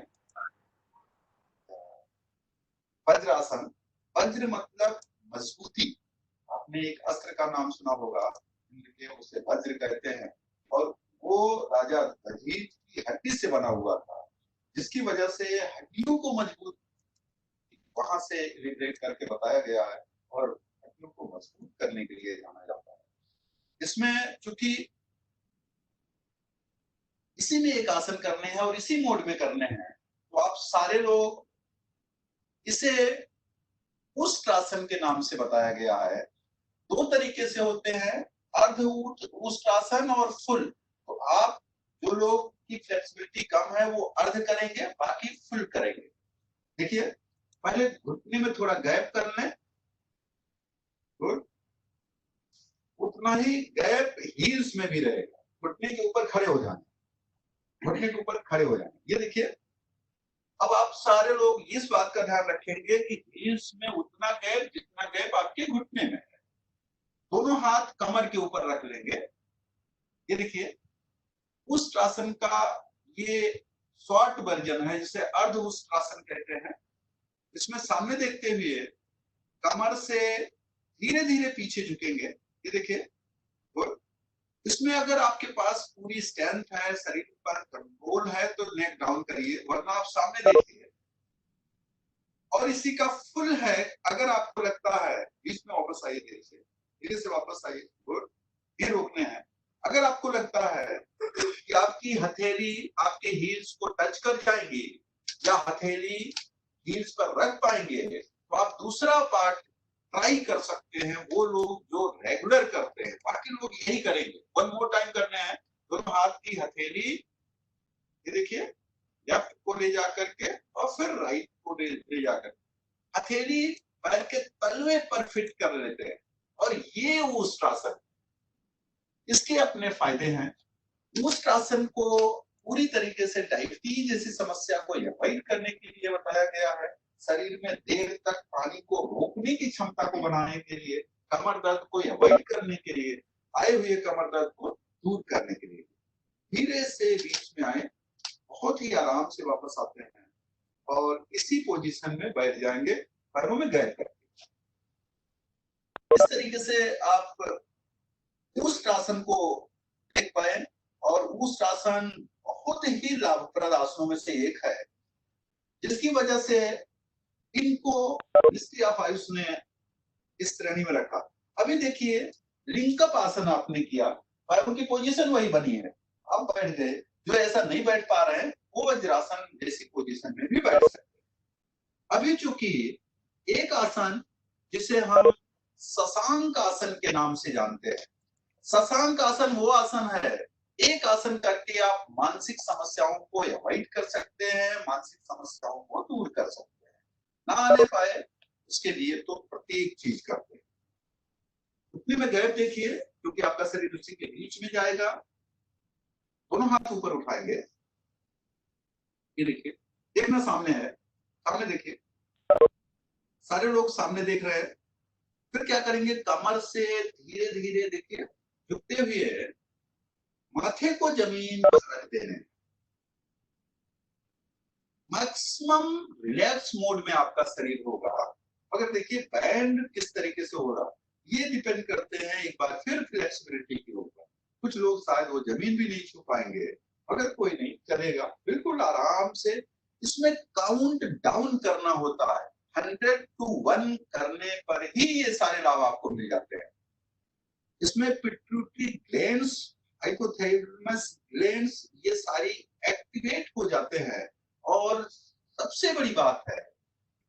वज्रासन, वज्र मतलब मजबूती। आपने एक अस्त्र का नाम सुना होगा, उसे वज्र कहते हैं, और वो राजा दधीच की हड्डी से बना हुआ था, जिसकी वजह से हड्डियों को मजबूत वहां से रिलेट करके बताया गया है, और हड्डियों को मजबूत करने के लिए जाना जाता है। इसमें चूंकि इसी में एक आसन करने हैं और इसी मोड में करने हैं, तो आप सारे लोग इसे उष्ट्रासन के नाम से बताया गया है। 2 तरीके से होते हैं, अर्ध उष्ट्रासन और फुल। तो आप जो लोग की फ्लेक्सिबिलिटी कम है वो अर्ध करेंगे, बाकी फुल करेंगे। देखिए, पहले घुटने में थोड़ा गैप कर लें, गुड, उतना ही गैप हील्स में भी रहेगा। घुटने के ऊपर खड़े हो जाना, घुटने के ऊपर खड़े हो जाना। ये देखिए, अब आप सारे लोग इस बात का ध्यान रखेंगे कि हील्स में उतना गैप जितना गैप आपके घुटने में है। दोनों हाथ कमर के ऊपर रख लेंगे। ये देखिए, उष्ट्रासन का ये शॉर्ट वर्जन है, जिसे अर्ध उष्ट्रासन कहते हैं। इसमें सामने देखते हुए कमर से धीरे धीरे पीछे झुकेंगे। ये देखिए, और इसमें अगर आपके पास पूरी स्ट्रेंथ है, शरीर पर कंट्रोल है, तो नेक डाउन करिए, वरना आप सामने देखिए। और इसी का फुल है, अगर आपको लगता है, बीच में वापस आइए, धीरे से वापस आइए, गुड, ये रोकने हैं। अगर आपको लगता है कि आपकी हथेली आपके हील्स को टच कर जाएंगी या हथेली हील्स पर रख पाएंगे, तो आप दूसरा पार्ट ट्राई कर सकते हैं। वो लोग जो रेगुलर करते हैं, बाकी लोग यही करेंगे। 1 मोर टाइम करने हैं। दोनों हाथ की हथेली, ये देखिए, लेफ्ट को ले जाकर के और फिर राइट को ले जाकर हथेली पैर के तलवे पर फिट कर लेते हैं, और ये उष्ट्रासन, इसके अपने फायदे हैं। उष्ट्रासन को पूरी तरीके से डायबिटीज जैसी समस्या को अवॉइड करने के लिए बताया गया है। शरीर में देर तक पानी को रोकने की क्षमता को बढ़ाने के लिए, कमर दर्द को अवॉइड करने के लिए, आए हुए कमर दर्द को दूर करने के लिए। धीरे से बीच में आए, बहुत ही आराम से वापस आते हैं और इसी पोजीशन में बैठ जाएंगे, पैरों में गैप करके। इस तरीके से आप उष्ट्रासन को देख पाए, और उष्ट्रासन बहुत ही लाभप्रद आसनों में से एक है, जिसकी वजह से इनको मिनिस्ट्री ऑफ आयुष ने इस श्रेणी में रखा। अभी देखिए, लिंकअप आसन आपने किया, पैरों की पोजीशन वही बनी है, आप बैठ गए। जो ऐसा नहीं बैठ पा रहे हैं, वो वज्रासन जैसी पोजीशन में भी बैठ सकते हैं। अभी चूंकि एक आसन जिसे हम शशांक आसन के नाम से जानते हैं। शशांक आसन वो आसन है, एक आसन करके आप मानसिक समस्याओं को अवॉइड कर सकते हैं, मानसिक समस्याओं को दूर कर सकते हैं। ना आने पाए उसके लिए तो प्रत्येक चीज करते हैं। घुटने में गैप देखिए, क्योंकि आपका शरीर उसी के बीच में जाएगा। दोनों हाथ ऊपर उठाएंगे, ये देखिए, देखना सामने है, सामने देखिए, सारे लोग सामने देख रहे हैं। फिर क्या करेंगे, कमर से धीरे धीरे देखिए झुकते हुए माथे को जमीन पर रख देने। मैक्सिमम रिलैक्स मोड में आपका शरीर होगा। अगर देखिए बैंड किस तरीके से हो रहा, ये डिपेंड करते हैं एक बार फिर फ्लेक्सिबिलिटी के ऊपर। कुछ लोग शायद वो जमीन भी नहीं छू पाएंगे, अगर कोई नहीं चलेगा, बिल्कुल आराम से। इसमें काउंट डाउन करना होता है, 100 to 1 करने पर ही ये सारे लाभ आपको मिल जाते हैं। इसमें पिट्यूटरी ग्लैंड्स, हाइपोथैलेमस ग्लैंड्स, ये सारी एक्टिवेट हो जाते हैं। और सबसे बड़ी बात है,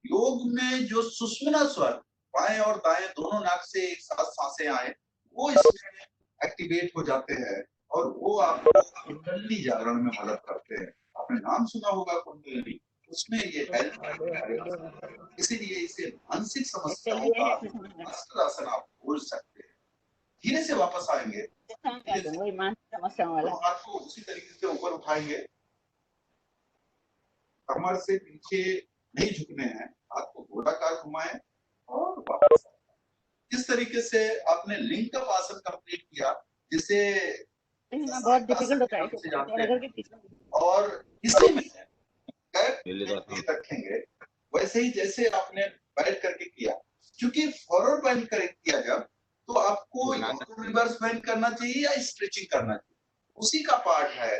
योग में जो सुषुम्ना स्वर, बाएं और दाएं दोनों नाक से एक साथ सांसें आए, वो इसमें एक्टिवेट हो जाते हैं और वो आपको कुंडलिनी जागरण में मदद करते हैं। आपने नाम सुना होगा कुंडलिनी, उसमें ये हेल्प, इसीलिए इसे मानसिक समस्याओं का अस्त्रासन आप बोल सकते हैं। धीरे से वापस आएंगे, हाथ को उसी तरीके से ऊपर उठाएंगे, कमर से पीछे नहीं झुकने हैं, हाथ को गोलाकार घुमाएं और वापस। इस तरीके से आपने लिंकअप आसन कंप्लीट किया, जिसे बहुत डिफिकल्ट होता है। और इसी में रखेंगे वैसे ही जैसे आपने बैठ करके किया। क्योंकि फॉरवर्ड बेंड किया जब, तो आपको रिवर्स बेंड करना चाहिए या स्ट्रेचिंग करना चाहिए, उसी का पार्ट है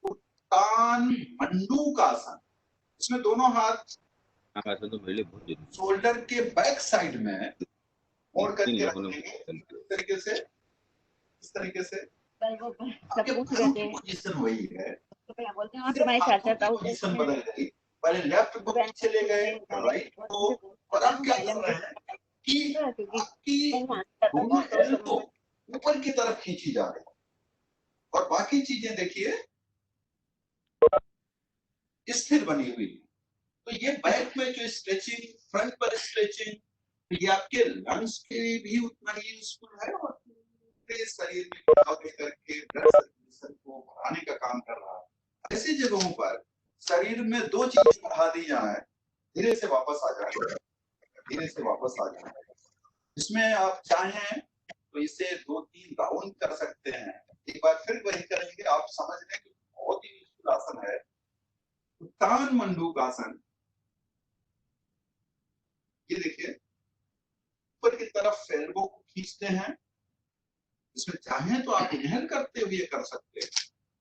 उत्तान मंडूक आसन। इसमें दोनों हाथ शोल्डर के बैक साइड में मोड़ करके रखेंगे, इस तरीके से पोजीशन वही है, पोजीशन बदल गई। पहले लेफ्ट को पीछे ले गए, राइट को, और अब क्या कर रहे हैं कि आपकी दोनों एल्बो ऊपर की तरफ खींची जा रही है और बाकी चीजें देखिए स्थिर बनी हुई है। तो ये बैक में जो स्ट्रेचिंग, फ्रंट पर स्ट्रेचिंग, ये आपके लंग्स के लिए भी उतना ही यूजफुल है और पूरे शरीर में दबाव देकर के ब्लड सर्कुलेशन को बढ़ाने का काम कर रहा है। ऐसी जगहों पर शरीर में दो चीजें बढ़ा दी जाए, धीरे से वापस आ जाए, धीरे से वापस आ जाए। इसमें आप चाहें तो इसे 2-3 राउंड कर सकते हैं। एक बार फिर वही करेंगे, आप समझ लें कि बहुत ही यूजफुल आसन है उत्तान मंडूक आसन। ये देखिए, ऊपर की तरफ एल्बो को खींचते हैं। इसमें चाहें तो आप इनहेल करते हुए कर सकते हैं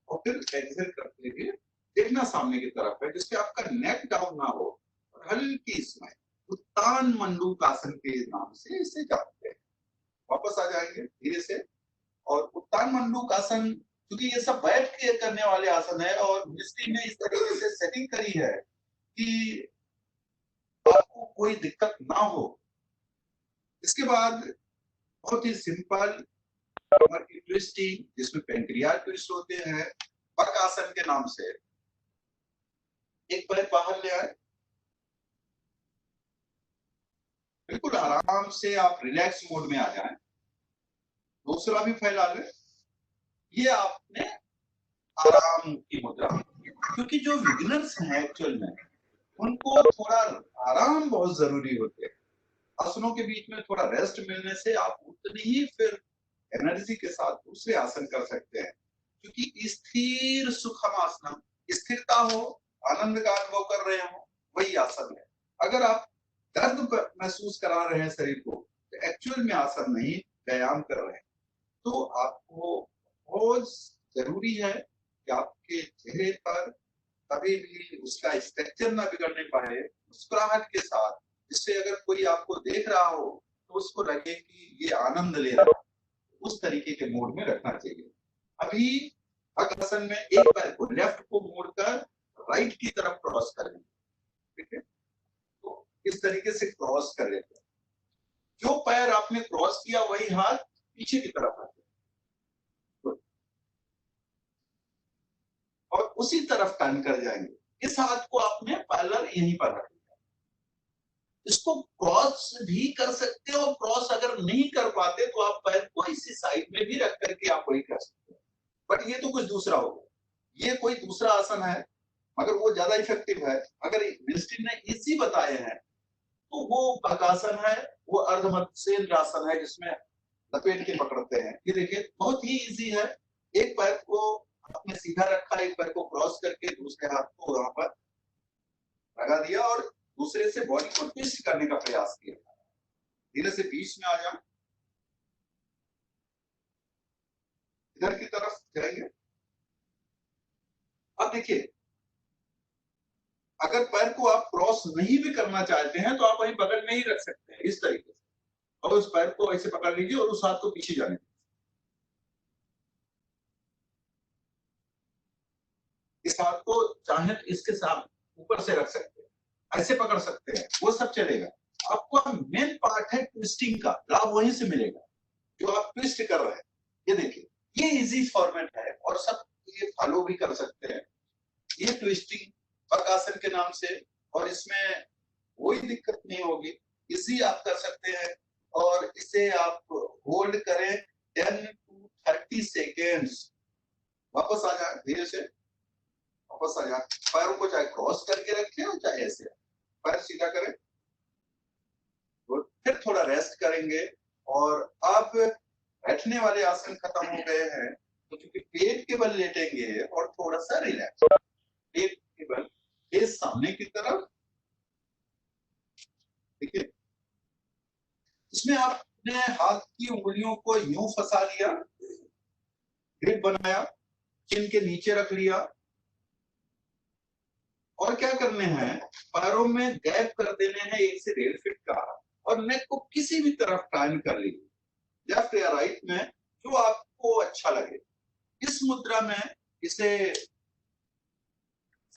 और फिर एक्सहेल करते हुए देखना सामने की तरफ है, जिससे आपका नेक डाउन ना हो और हल्की इसमें उत्तान मंडूक आसन के नाम से इसे जानते हैं। वापस आ जाएंगे धीरे से। और उत्तान मंडूक आसन, क्योंकि ये सब बैठ के करने वाले आसन है और मिस्त्री ने इस तरीके से सेटिंग करी है कि आपको कोई दिक्कत ना हो। इसके बाद बहुत ही सिंपल कमर की ट्विस्टिंग, जिसमें पेंक्रियाज ट्विस्ट होते हैं, बक आसन के नाम से। एक पैर बाहर ले आए, बिल्कुल आराम से आप रिलैक्स मोड में आ जाएं। दूसरा भी फैला ले, ये आपने आराम की मुद्रा। क्योंकि जो बिगिनर्स हैं एक्चुअल में, उनको थोड़ा आराम बहुत जरूरी होते हैं। आसनों के बीच में थोड़ा रेस्ट मिलने से आप उतनी ही फिर एनर्जी के साथ दूसरे आसन कर सकते हैं। क्योंकि स्थिर सुखम आसन, स्थिरता हो, आनंद का अनुभव कर रहे हो, वही आसन है। अगर आप दर्द महसूस करा रहे हैं शरीर को, तो एक्चुअल में आसन नहीं, व्यायाम कर रहे हैं। तो आपको बहुत जरूरी है कि आपके चेहरे पर कभी भी उसका स्ट्रक्चर ना बिगड़ने पाए, मुस्कुराहट के साथ, जिससे अगर कोई आपको देख रहा हो तो उसको लगे कि ये आनंद ले रहा है, उस तरीके के मोड में रखना चाहिए। अभी आसन में एक पैर को लेफ्ट को मोड़कर राइट की तरफ क्रॉस करें, ठीक है? तो इस तरीके से क्रॉस कर लेते हैं। जो पैर आपने क्रॉस किया वही हाथ पीछे की तरफ रखें और उसी तरफ टर्न कर जाएंगे। इस हाथ को आपने पैरेलल यहीं पर रखना। इसको क्रॉस भी कर सकते हो, और क्रॉस अगर नहीं कर पाते तो आप पैर को इसी साइड में भी रख करके आप वही कर सकते हो। बट ये तो कुछ दूसरा होगा, ये कोई दूसरा आसन है मगर वो ज्यादा इफेक्टिव है। अगर मिनिस्ट्री ने इसी बताए हैं तो वो बकासन है, वो अर्धमत्स्य आसन है जिसमें लपेट के पकड़ते हैं। ये देखिए बहुत ही इजी है। एक पैर को आपने सीधा रखा, एक पैर को क्रॉस करके दूसरे हाथ को वहां पर लगा दिया और दूसरे से बॉडी को ट्विस्ट करने का प्रयास किया। धीरे से बीच में आ जाओ, इधर की तरफ जाएंगे। अब देखिए अगर पैर को आप क्रॉस नहीं भी करना चाहते हैं तो आप वहीं बगल में ही रख सकते हैं इस तरीके से, और उस पैर को ऐसे पकड़ लीजिए और उस हाथ को पीछे जाने दीजिए। इस हाथ को चाहे इसके साथ ऊपर से रख सकते हैं, ऐसे पकड़ सकते हैं, वो सब चलेगा। आपको मेन पार्ट है ट्विस्टिंग का, लाभ वहीं से मिलेगा जो आप ट्विस्ट कर रहे हैं। ये देखिए ये इजी फॉर्मेट है और सब ये फॉलो भी कर सकते हैं। ये ट्विस्टिंग बकासन के नाम से, और इसमें कोई दिक्कत नहीं होगी, इजी आप कर सकते हैं। और इसे आप होल्ड करें 10 to 30 सेकेंड्स। वापस आ जाए, धीरे से वापस आ जाए। पैरों को चाहे क्रॉस करके रखें और चाहे ऐसे, पैर सीधा करें, फिर थोड़ा रेस्ट करेंगे। और अब बैठने वाले आसन खत्म हो गए हैं तो क्योंकि पेट के बल लेटेंगे और थोड़ा सा रिलैक्स, पेट के बल फेस सामने की तरफ। देखिए इसमें आपने हाथ की उंगलियों को यूं फंसा लिया, ग्रिप बनाया, चिन के नीचे रख लिया, और क्या करने हैं पैरों में गैप कर देने हैं 1 से 1.5 फीट का, और नेक को किसी भी तरफ टर्न कर लीजिए, लेफ्ट या राइट में, जो आपको अच्छा लगे। इस मुद्रा में इसे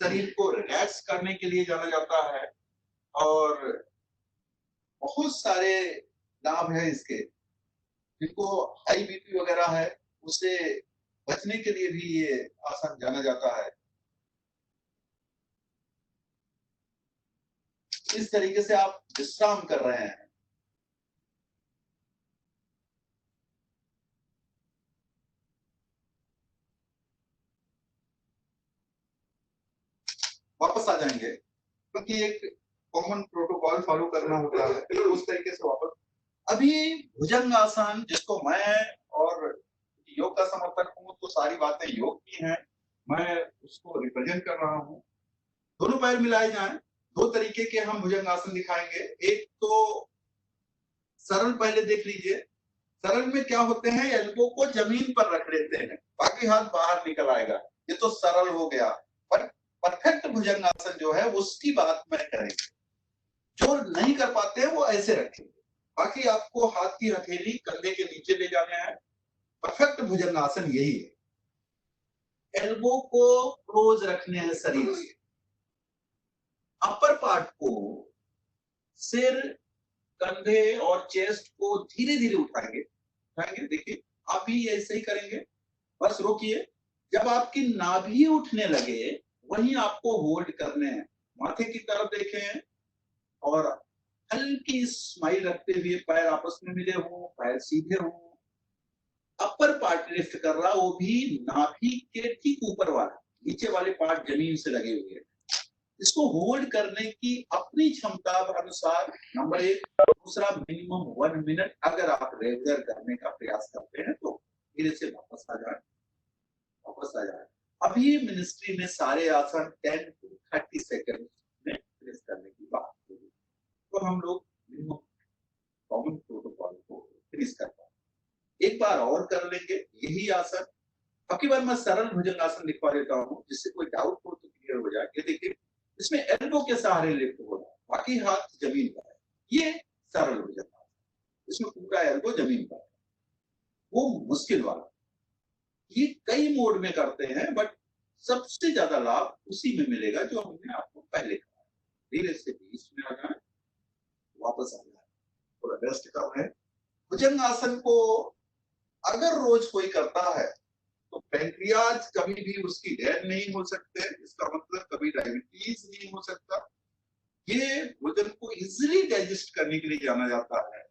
शरीर को रिलैक्स करने के लिए जाना जाता है और बहुत सारे लाभ है इसके। जिनको हाई बीपी वगैरह है उससे बचने के लिए भी ये आसन जाना जाता है। इस तरीके से आप विश्राम कर रहे हैं। वापस आ जाएंगे क्योंकि एक कॉमन प्रोटोकॉल फॉलो करना होता है, तो उस तरीके से वापस। अभी भुजंग आसन, जिसको मैं और योग का समर्थक हूं तो सारी बातें योग की हैं, मैं उसको रिप्रेजेंट कर रहा हूं। दोनों पैर मिलाए जाएं। 2 तरीके के हम भुजंग आसन दिखाएंगे। एक तो सरल पहले देख लीजिए। सरल में क्या होते हैं, एल्बो को जमीन पर रख लेते हैं, बाकी हाथ बाहर निकल आएगा। ये तो सरल हो गया। पर परफेक्ट भुजंगासन जो है उसकी बात मैं करेंगे। जो नहीं कर पाते हैं वो ऐसे रखेंगे, बाकी आपको हाथ की हथेली कंधे के नीचे ले जाने हैं। परफेक्ट भुजंगासन यही है। एल्बो को क्लोज रखने हैं शरीर से। अपर पार्ट को, सिर, कंधे और चेस्ट को धीरे धीरे उठाएंगे। देखिए आप भी ऐसे ही करेंगे। बस रोकिए। जब आपकी नाभि उठने लगे वहीं आपको होल्ड करने हैं। माथे की तरफ देखें और हल्की स्माइल रखते हुए पैर आपस में मिले हों, पैर सीधे हों। अपर पार्ट लिफ्ट कर रहा, वो भी नाभि के ठीक ऊपर वाला, नीचे वाले पार्ट जमीन से लगे हुए हैं। इसको होल्ड करने की अपनी क्षमता अनुसार नंबर 1। दूसरा, मिनिमम 1 मिनट अगर आप रेगुलर करने का प्रयास करते हैं तो धीरे से वापस आ जाए। अभी मिनिस्ट्री में सारे आसन 10 to 30 सेकंड में फिनिश करने की बात होगी, तो हम लोग मिनिमम कॉमन प्रोटोकॉल को फिनिश कर पाए। एक बार और कर लेंगे यही आसन। बाकी बार मैं सरल भुजंगासन लिखवा देता हूँ जिससे कोई डाउट हो तो क्लियर हो जाए। ये देखिए इसमें एल्बो के सहारे लिफ्ट हो रहा है, बाकी हाथ जमीन पर है। ये सरल भुजंगासन, इसमें पूरा एल्बो जमीन पर है। वो मुश्किल वाला, ये कई मोड में करते हैं, बट सबसे ज्यादा लाभ उसी में मिलेगा जो हमने आपको पहले कहा। धीरे से बीच में आ जाए, वापस आ जाए, थोड़ा रेस्ट कर रहे हैं। भुजंग आसन को अगर रोज कोई करता है तो पैंक्रियाज कभी भी उसकी डेड नहीं हो सकते, इसका मतलब कभी डायबिटीज नहीं हो सकता। ये भोजन को इजिली डाइजेस्ट करने के लिए जाना जाता है।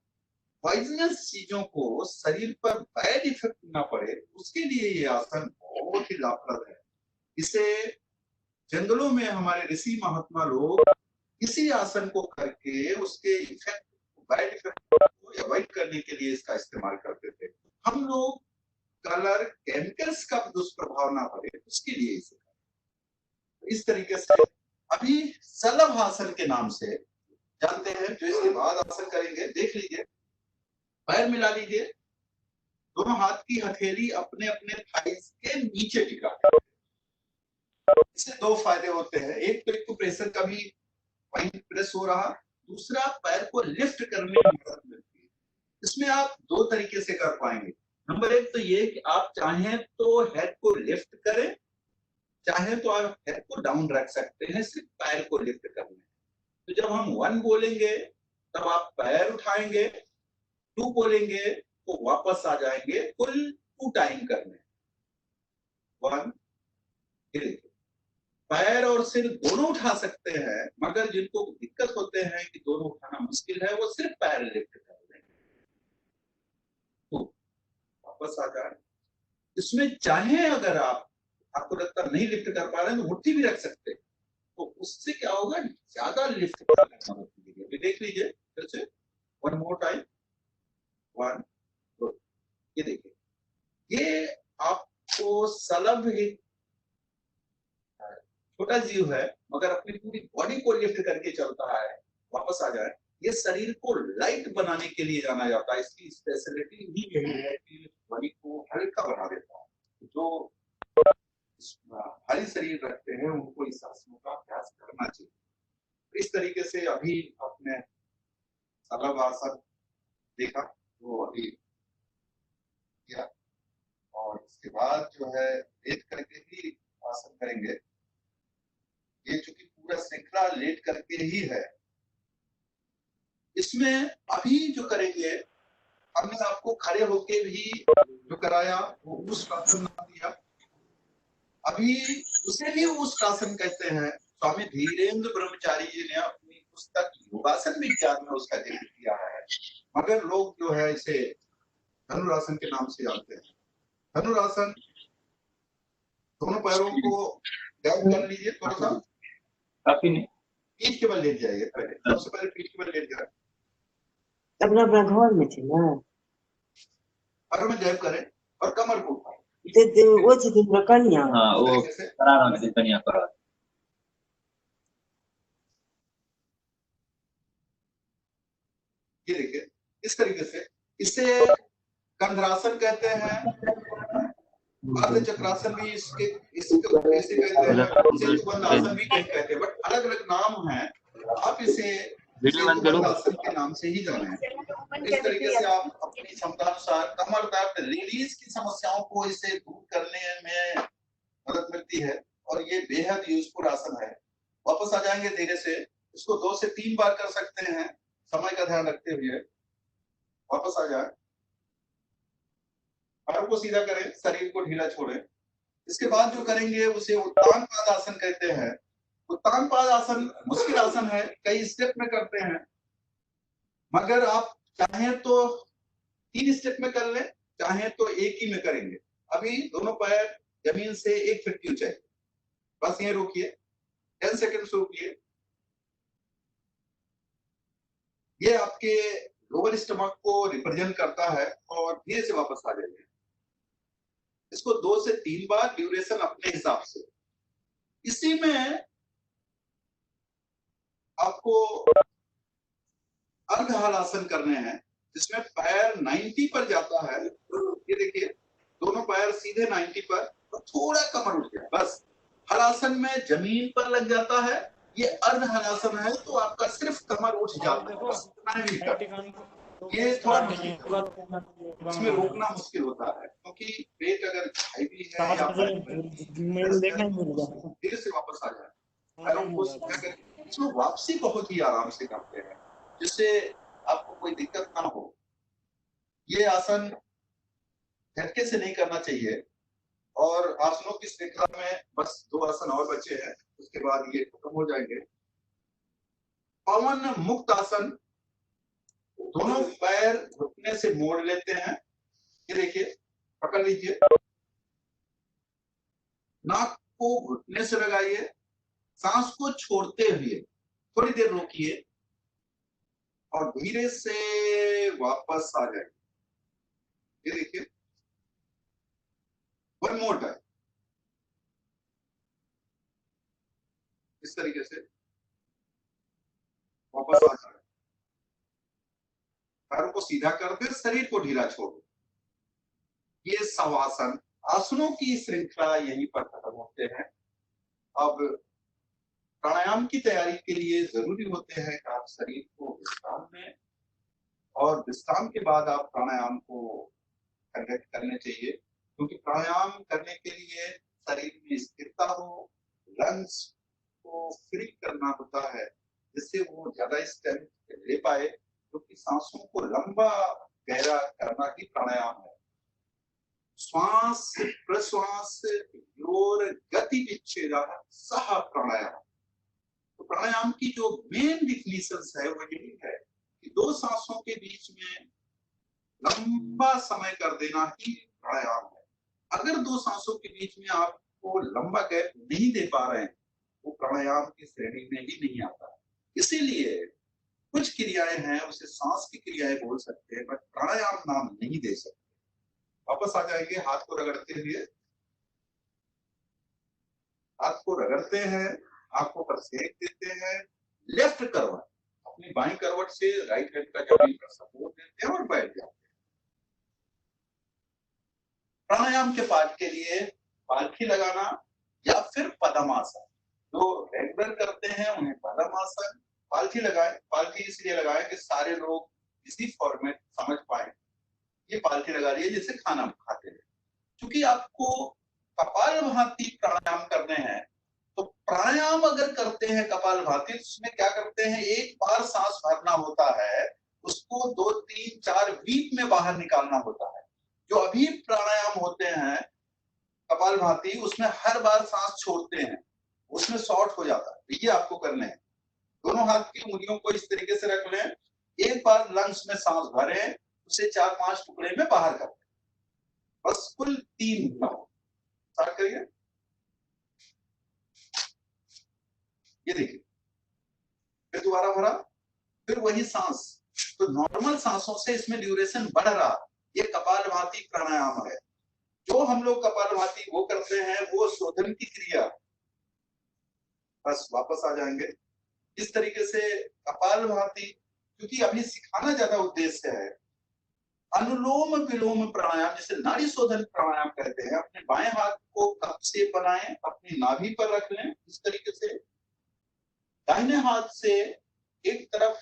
पॉइजनस चीजों को शरीर पर बैड इफेक्ट ना पड़े उसके लिए ये आसन बहुत ही लाभप्रद है। इसे जंगलों में हमारे ऋषि महात्मा लोग इसी आसन को करके उसके इफेक्ट बैड इफेक्ट को अवॉइड करने के लिए इसका इस्तेमाल करते थे। हम लोग कलर केमिकल्स का दुष्प्रभाव ना पड़े उसके लिए इसे इस तरीके से अभी सलभ आसन के नाम से जानते हैं। जो इसके बाद आसन करेंगे देख लीजिए, पैर मिला लीजिए, दोनों हाथ की हथेली अपने अपने थाइस के नीचे टिका। इससे दो फायदे होते हैं, एक तो प्रेशर का भी पॉइंट प्रेस हो रहा, दूसरा पैर को लिफ्ट करने में मदद मिलती है। इसमें आप दो तरीके से कर पाएंगे। नंबर एक तो ये कि आप चाहें तो हेड को लिफ्ट करें, चाहे तो आप हेड को डाउन रख सकते हैं, सिर्फ पैर को लिफ्ट करने। तो जब हम 1 बोलेंगे तब आप पैर उठाएंगे, 2 बोलेंगे तो वापस आ जाएंगे, कुल 2 टाइम करने। 1, पैर और सिर दोनों उठा सकते हैं, मगर जिनको दिक्कत होते हैं कि दोनों उठाना मुश्किल है वो सिर्फ पैर लिफ्ट कर लेंगे, तो वापस आ जाए। इसमें चाहे अगर आपको लगता नहीं लिफ्ट कर पा रहे हैं तो मुट्ठी भी रख सकते हैं, तो उससे क्या होगा, ज्यादा लिफ्ट करने में मदद मिलेगी। देख लीजिए फिर से 1 मोर टाइम, 1 2। ये देखिए, ये आपको सलभ एक छोटा जीव है मगर अपनी पूरी बॉडी को लिफ्ट करके चलता है, वापस आ जाए। ये शरीर को लाइट बनाने के लिए जाना जाता है, इसकी स्पेशलिटी ही यही है कि बॉडी को हल्का बना देता है। जो भारी शरीर रखते हैं उनको इस आसनों का अभ्यास करना चाहिए। इस तरीके से अभी अपने सलभ आसन देखा, वो अभी किया, और इसके बाद जो है लेट करके ही आसन करेंगे। ये चूंकि पूरा श्रृंखला लेट करके ही है, इसमें अभी जो करेंगे, हमने आपको खड़े होके भी जो कराया वो उस आसन नाम दिया, अभी उसे भी उस आसन कहते हैं। स्वामी धीरेन्द्र ब्रह्मचारी जी ने अपनी पुस्तक योगासन विज्ञान में उसका जिक्र किया है, मगर लोग जो है इसे धनुरासन के नाम से जानते हैं। धनुरासन, दोनों पैरों को डाउन कर लीजिए, थोड़ा सा काफी नहीं, पीठ के बल लेट जाइए। पहले सबसे पहले पीठ के बल लेट जाए, अपना अपना घर में थे ना, पैरों में गैप करें और कमर को उठाएं। वो थी तिम्रो कन्या। हाँ वो कराना में कन्या करा। ये देखिए इस तरीके से, इसे कंधरासन कहते हैं, अर्ध चक्रासन भी इसके इसे कहते हैं, सेतुबंध आसन भी कहते हैं, बट अलग अलग नाम है। आप इसे सेतुबंध आसन के नाम से ही जाने। इस तरीके से आप अपनी क्षमता अनुसार कमर दर्द, लेडीज की समस्याओं को इसे दूर करने में मदद मिलती है, और ये बेहद यूजफुल आसन है। वापस आ जाएंगे धीरे से, इसको 2 से 3 बार कर सकते हैं, समय का ध्यान रखते हुए। वापस आ जाए, पैरों को सीधा करें, शरीर को ढीला छोड़ें। इसके बाद जो करेंगे उसे उत्तान पाद आसन कहते हैं। उत्तान पाद आसन मुश्किल आसन है, कई स्टेप में करते हैं, मगर आप चाहें तो 3 स्टेप में कर लें, चाहें तो एक ही में करेंगे। अभी दोनों पैर जमीन से 1 फीट ऊंचाई, बस यहीं रोकिए, 10 सेकंड रोकिए। ये आपके लोअर स्टमक को रिप्रेजेंट करता है, और धीरे से वापस आ जाइए। इसको 2 से 3 बार, ड्यूरेशन अपने हिसाब से। इसी में आपको अर्ध हलासन करने हैं, जिसमें पैर 90 पर जाता है। ये देखिए, दोनों पैर सीधे 90 पर, और थोड़ा कमर उठ गया, बस हलासन में जमीन पर लग जाता है। ये अर्ध हलासन है, तो आपका सिर्फ कमर उठ जाता है, बस इतना ही करना। ये थोड़ा इसमें रोकना मुश्किल होता है, क्योंकि पेट अगर हैवी है या धीरे से वापस आ जाए। पैरों को सीधा करके इसमें वापसी बहुत ही आराम से करते हैं, जिससे आपको कोई दिक्कत ना हो। ये आसन झटके से नहीं करना चाहिए। और आसनों की श्रृंखला में बस 2 आसन और बचे हैं, उसके बाद ये खत्म हो जाएंगे। पवन मुक्त आसन, दोनों पैर घुटने से मोड़ लेते हैं। ये देखिए, पकड़ लीजिए, नाक को घुटने से लगाइए, सांस को छोड़ते हुए थोड़ी देर रोकिए और धीरे से वापस आ जाए। ये देखिए, वन मोर टाइम, इस तरीके से वापस आ जाए। पैरों को सीधा कर दे, शरीर को ढीला छोड़ दो। ये शवासन, आसनों की श्रृंखला यहीं पर खत्म होते हैं। अब प्राणायाम की तैयारी के लिए जरूरी होते हैं कि आप शरीर को विश्राम दें और विश्राम के बाद आप प्राणायाम को कंडक्ट करने चाहिए, क्योंकि प्राणायाम करने के लिए शरीर में स्थिरता हो, लंग्स को फ्री करना होता है, जिससे वो ज्यादा स्ट्रेंथ ले पाए, क्योंकि सांसों को लंबा गहरा करना ही प्राणायाम है। श्वास प्रश्वास योर गति विच्छेदः सह प्राणायाम। तो प्राणायाम की जो मेन डिफिनेशन है वो यही है कि 2 सांसों के बीच में लंबा समय कर देना ही प्राणायाम है। अगर 2 सांसों के बीच में आपको लंबा गैप नहीं दे पा रहे हैं, वो प्राणायाम की श्रेणी में ही नहीं आता। इसीलिए कुछ क्रियाएं हैं, उसे सांस की क्रियाएं बोल सकते हैं, बट प्राणायाम नाम नहीं दे सकते। वापस आ जाएंगे, हाथ को रगड़ते हुए, हाथ को रगड़ते हैं, आंखों पर सेक देते हैं, लेफ्ट करवट, अपनी बाईं करवट से राइट हैंड का जमीन पर सपोर्ट देते हैं और बैठ जाते हैं। प्राणायाम के पाठ के लिए पालथी लगाना या फिर पद्मासन, जो रेगुलर करते हैं उन्हें पद्मासन, पालथी लगाएं। पालथी इसलिए लगाएं कि सारे लोग इसी फॉर्मेट समझ पाए। ये पालथी लगा रही है जैसे खाना खाते हैं। क्योंकि आपको कपालभाति प्राणायाम करने हैं, तो प्राणायाम अगर करते हैं कपालभाति, तो उसमें क्या करते हैं, एक बार सांस भरना होता है, उसको 2, 3, 4 वीक में बाहर निकालना होता है। जो अभी प्राणायाम होते हैं कपालभाति, उसमें हर बार सांस छोड़ते हैं, उसमें शॉर्ट हो जाता है। ये आपको करने हैं। दोनों हाथ की उंगलियों को इस तरीके से रख लें, एक बार लंग्स में सांस भरें, उसे 4-5 टुकड़े में बाहर कर दें, बस कुल 3 स्टार्ट करिए। ये देखिए, फिर दोबारा भरा, फिर वही सांस। तो नॉर्मल सांसों से इसमें ड्यूरेशन बढ़ रहा। ये कपालभाति प्राणायाम है। जो हम लोग कपालभाति वो करते हैं, वो शोधन की क्रिया। बस वापस आ जाएंगे। इस तरीके से कपालभाति, क्योंकि अभी सिखाना ज्यादा उद्देश्य है। अनुलोम विलोम प्राणायाम, जिसे नाड़ी शोधन प्राणायाम कहते हैं, अपने बाएं हाथ को कप से बनाएं, अपनी नाभि पर रख लें इस तरीके से। दाहिने हाथ से एक तरफ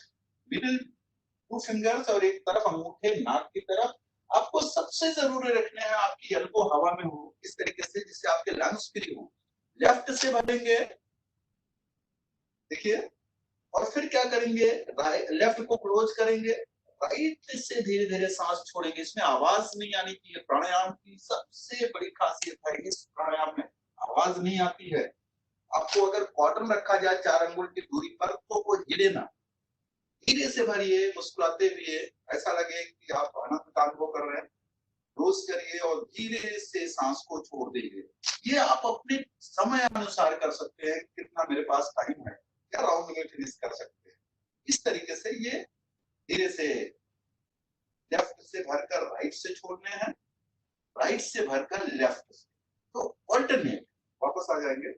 मिडिल 2 फिंगर्स और एक तरफ अंगूठे नाक की तरफ। आपको सबसे जरूरी रखने हैं आपकी एल्बो हवा में हो, इस तरीके से, जिससे आपके लंग्स फ्री हो। लेफ्ट से भरेंगे, देखिए, और फिर क्या करेंगे, लेफ्ट को क्लोज करेंगे, राइट से धीरे धीरे सांस छोड़ेंगे। इसमें आवाज नहीं आनी चाहिए। प्राणायाम की सबसे बड़ी खासियत है, इस प्राणायाम में आवाज नहीं आती है। आपको अगर कॉटन रखा जाए 4 अंगुल की दूरी पर, तो वो हिले ना। धीरे से भरिए, मुस्कुराते हुए, ऐसा लगे कि आप आनंद का अनुभव कर रहे हैं। रोज करिए और धीरे से सांस को छोड़ दीजिए। ये आप अपने समय अनुसार कर सकते हैं, कितना मेरे पास टाइम है, क्या राउंड में फिनिश कर सकते हैं। इस तरीके से ये धीरे से लेफ्ट से भरकर राइट से छोड़ने हैं, राइट से भरकर लेफ्ट से। तो ऑल्टरनेट। वापस आ जाएंगे।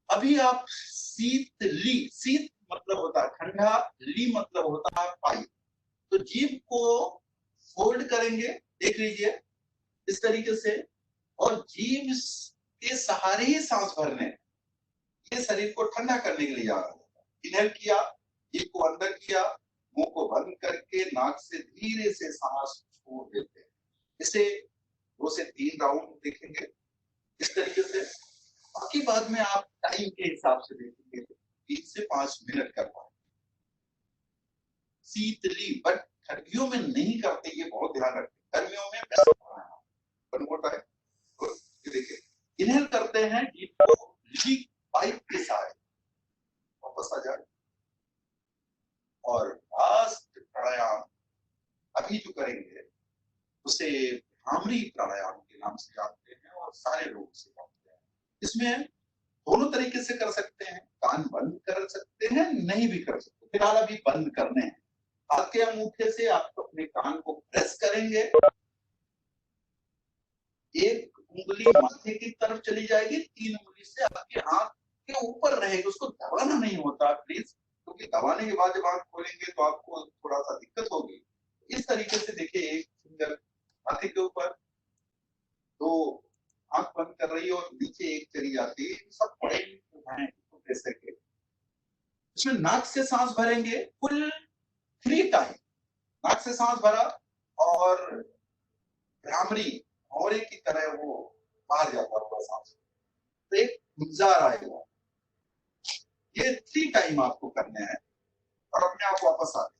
अभी आप शीत ली, शीत मतलब होता है ठंडा, ली मतलब होता है पाइप। तो जीभ को फोल्ड करेंगे, देख लीजिए इस तरीके से, और जीभ के सहारे ही सांस भरने। ये शरीर को ठंडा करने के लिए जा रहा है। इनहेल किया, जीभ को अंदर किया, मुंह को बंद करके नाक से धीरे से सांस छोड़ देते हैं। इसे 2 से 3 राउंड देखेंगे इस तरीके से। बाकी बाद में आप टाइम के हिसाब से देखेंगे। 3 से 5 मिनट कर पाए शीतली, बट ठंडियों में नहीं करते, ये बहुत ध्यान रखें। गर्मियों में वन मोर टाइम, ये देखिए इनहेल करते हैं डीप को लिविंग पाइप के साथ, वापस आ जाए। और लास्ट प्राणायाम अभी जो करेंगे उसे भ्रामरी प्राणायाम के नाम से जानते हैं और सारे लोग उसे जानते हैं। इसमें दोनों तरीके से कर सकते हैं, कान बंद कर सकते हैं, नहीं भी कर सकते। फिलहाल अभी बंद करने हैं। हाथ के अंगूठे से आप अपने कान को प्रेस करेंगे, एक उंगली माथे की तरफ चली जाएगी, 3 उंगली से आपके आंख के ऊपर रहेगी, उसको दबाना नहीं होता प्लीज, क्योंकि दबाने के बाद जब आंख खोलेंगे तो आपको थोड़ा सा दिक्कत होगी। इस तरीके से देखिए, एक फिंगर माथे के ऊपर, दो आंख बंद कर रही है और नीचे एक चली जाती है, सब बड़े हैं प्रेशर के। इसमें नाक से सांस भरेंगे कुल 3 टाइम, नाक से सांस भरा और भ्रामरी और की तरह वो बाहर जाता हुआ सांस, तो एक गुजार आएगा। ये 3 टाइम आपको करने हैं और अपने आप वापस आ जाए।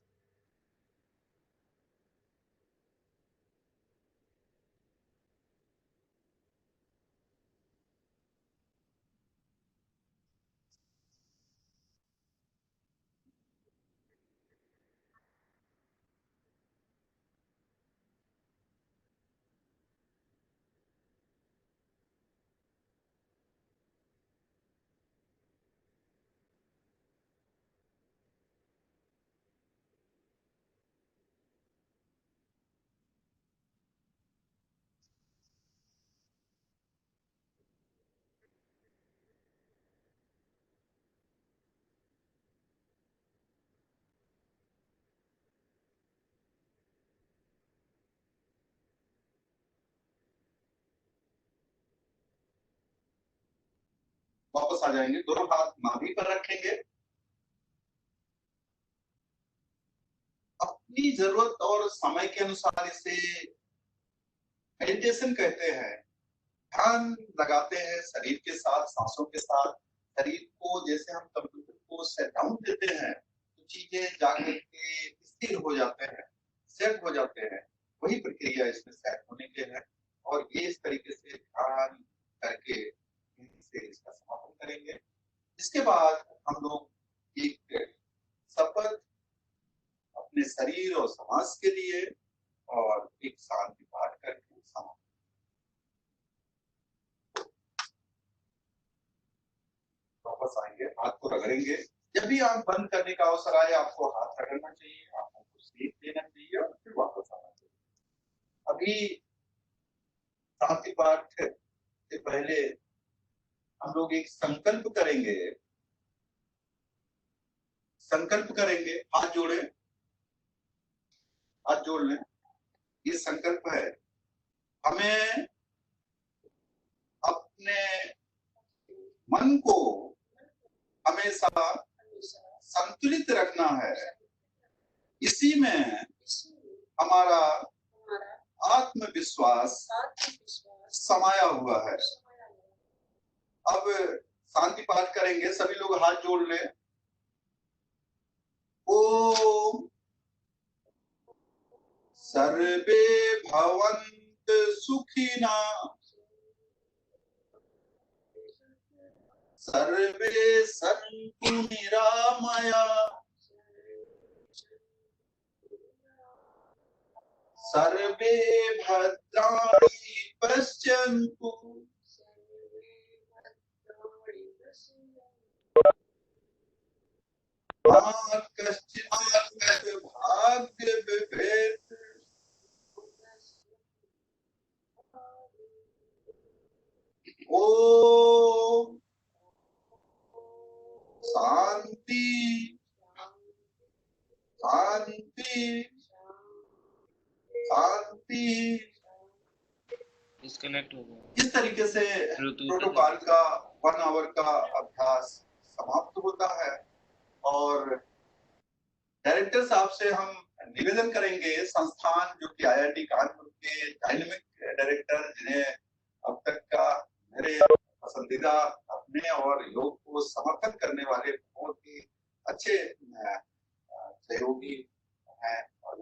वापस आ जाएंगे, दोनों हाथ नाभि पर रखेंगे। अपनी जरूरत और समय के अनुसार इसे मेडिटेशन कहते हैं। ध्यान लगाते हैं शरीर के साथ, सांसों के साथ। शरीर को जैसे हम कंप्यूटर को सेट डाउन देते हैं तो चीजें जाकर के स्थिर हो जाते हैं, सेट हो जाते हैं, वही प्रक्रिया इसमें सेट होने के है। और ये इस तरीके से ध्यान करके से इसका समापन करेंगे। इसके बाद हम लोग एक शपथ अपने शरीर और समाज के लिए और एक शांति पाठ करके समाप्त। वापस आएंगे, हाथ को रगड़ेंगे। जब भी आंख बंद करने का अवसर आए आपको हाथ रगड़ना चाहिए, आंखों को सेक देना चाहिए और फिर वापस आना चाहिए। अभी शांति पाठ से पहले हम लोग एक संकल्प करेंगे। संकल्प करेंगे, हाथ जोड़े, हाथ जोड़ लें। ये संकल्प है, हमें अपने मन को हमेशा संतुलित रखना है। इसी में हमारा आत्मविश्वास समाया हुआ है। अब शांति पाठ करेंगे, सभी लोग हाथ जोड़ लें। ओम सर्वे भवन्तु सुखिना सर्वे सन्तु निरामया सर्वे भद्राणि पश्यन्तु मा कश्चित् भाग्य विभेद। ओम शांति शांति शांति। डिस्कनेक्ट हो गया। इस तरीके से प्रोटोकॉल का 1 आवर का अभ्यास समाप्त होता है। और डायरेक्टर साहब से हम निवेदन करेंगे, संस्थान जो कि IIT कानपुर के डायनेमिक डायरेक्टर, जिन्हें अब तक का मेरे पसंदीदा अपने और योग को समर्थन करने वाले बहुत ही अच्छे सहयोगी हैं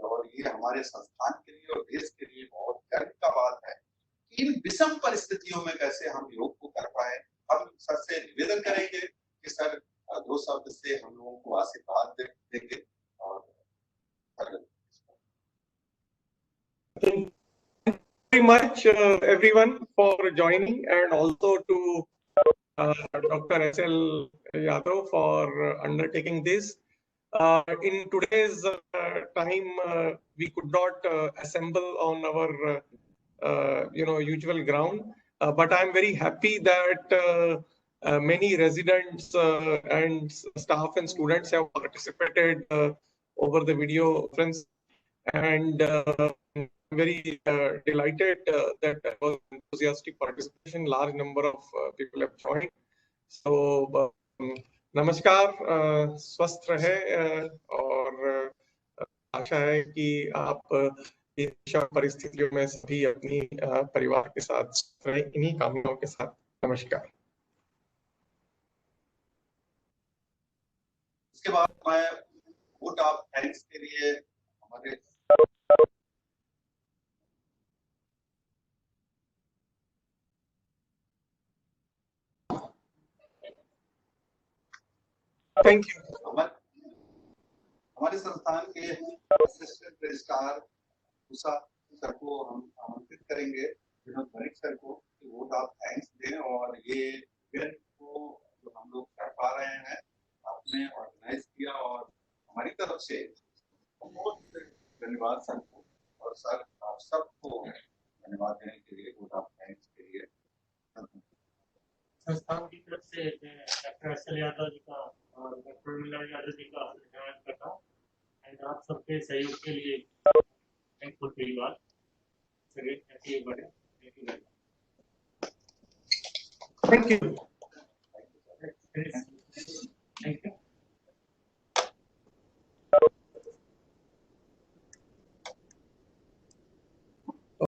और ये हमारे संस्थान के लिए और देश के लिए बहुत गर्व का बात है कि इन विषम परिस्थितियों में कैसे हम योग को कर पाए। हम सर से निवेदन करेंगे कि सर 2 शब्द से हम लोगों को आशीर्वाद देंगे और Thank you very much, everyone, for joining, and also to Dr. S.L. Yadav for undertaking this. In today's time, we could not assemble on our usual ground, but I'm very happy that many residents and staff and students have participated over the video conference, and I'm very delighted that there was enthusiastic participation. Large number of people have joined. So, नमस्कार, स्वस्थ रहे और आशा है कि आप इन परिस्थितियों में सभी अपनी परिवार के साथ रहे, इन्हीं कामनाओं के साथ। नमस्कार। इसके बाद मैं वोट ऑफ थैंक्स के लिए हमारे थैंक यू। हमारे संस्थान के असिस्टेंट रजिस्ट्रार उषा सर को हम आमंत्रित करेंगे, विनोद मलिक सर को, कि वोट ऑफ थैंक्स दें और ये इवेंट को जो हम लोग कर पा रहे हैं आपने ऑर्गेनाइज किया और हमारी तरफ से बहुत धन्यवाद सर को, और सर आप सबको धन्यवाद देने के लिए, वोट ऑफ थैंक्स के लिए। संस्थान की तरफ से डॉक्टर एस.एल. यादव जी का और डॉक्टर मीना यादव जी का धन्यवाद करता हूँ, एंड आप सबके सहयोग के लिए थैंकफुल फील बात। चलिए, thank you very much. Thank you.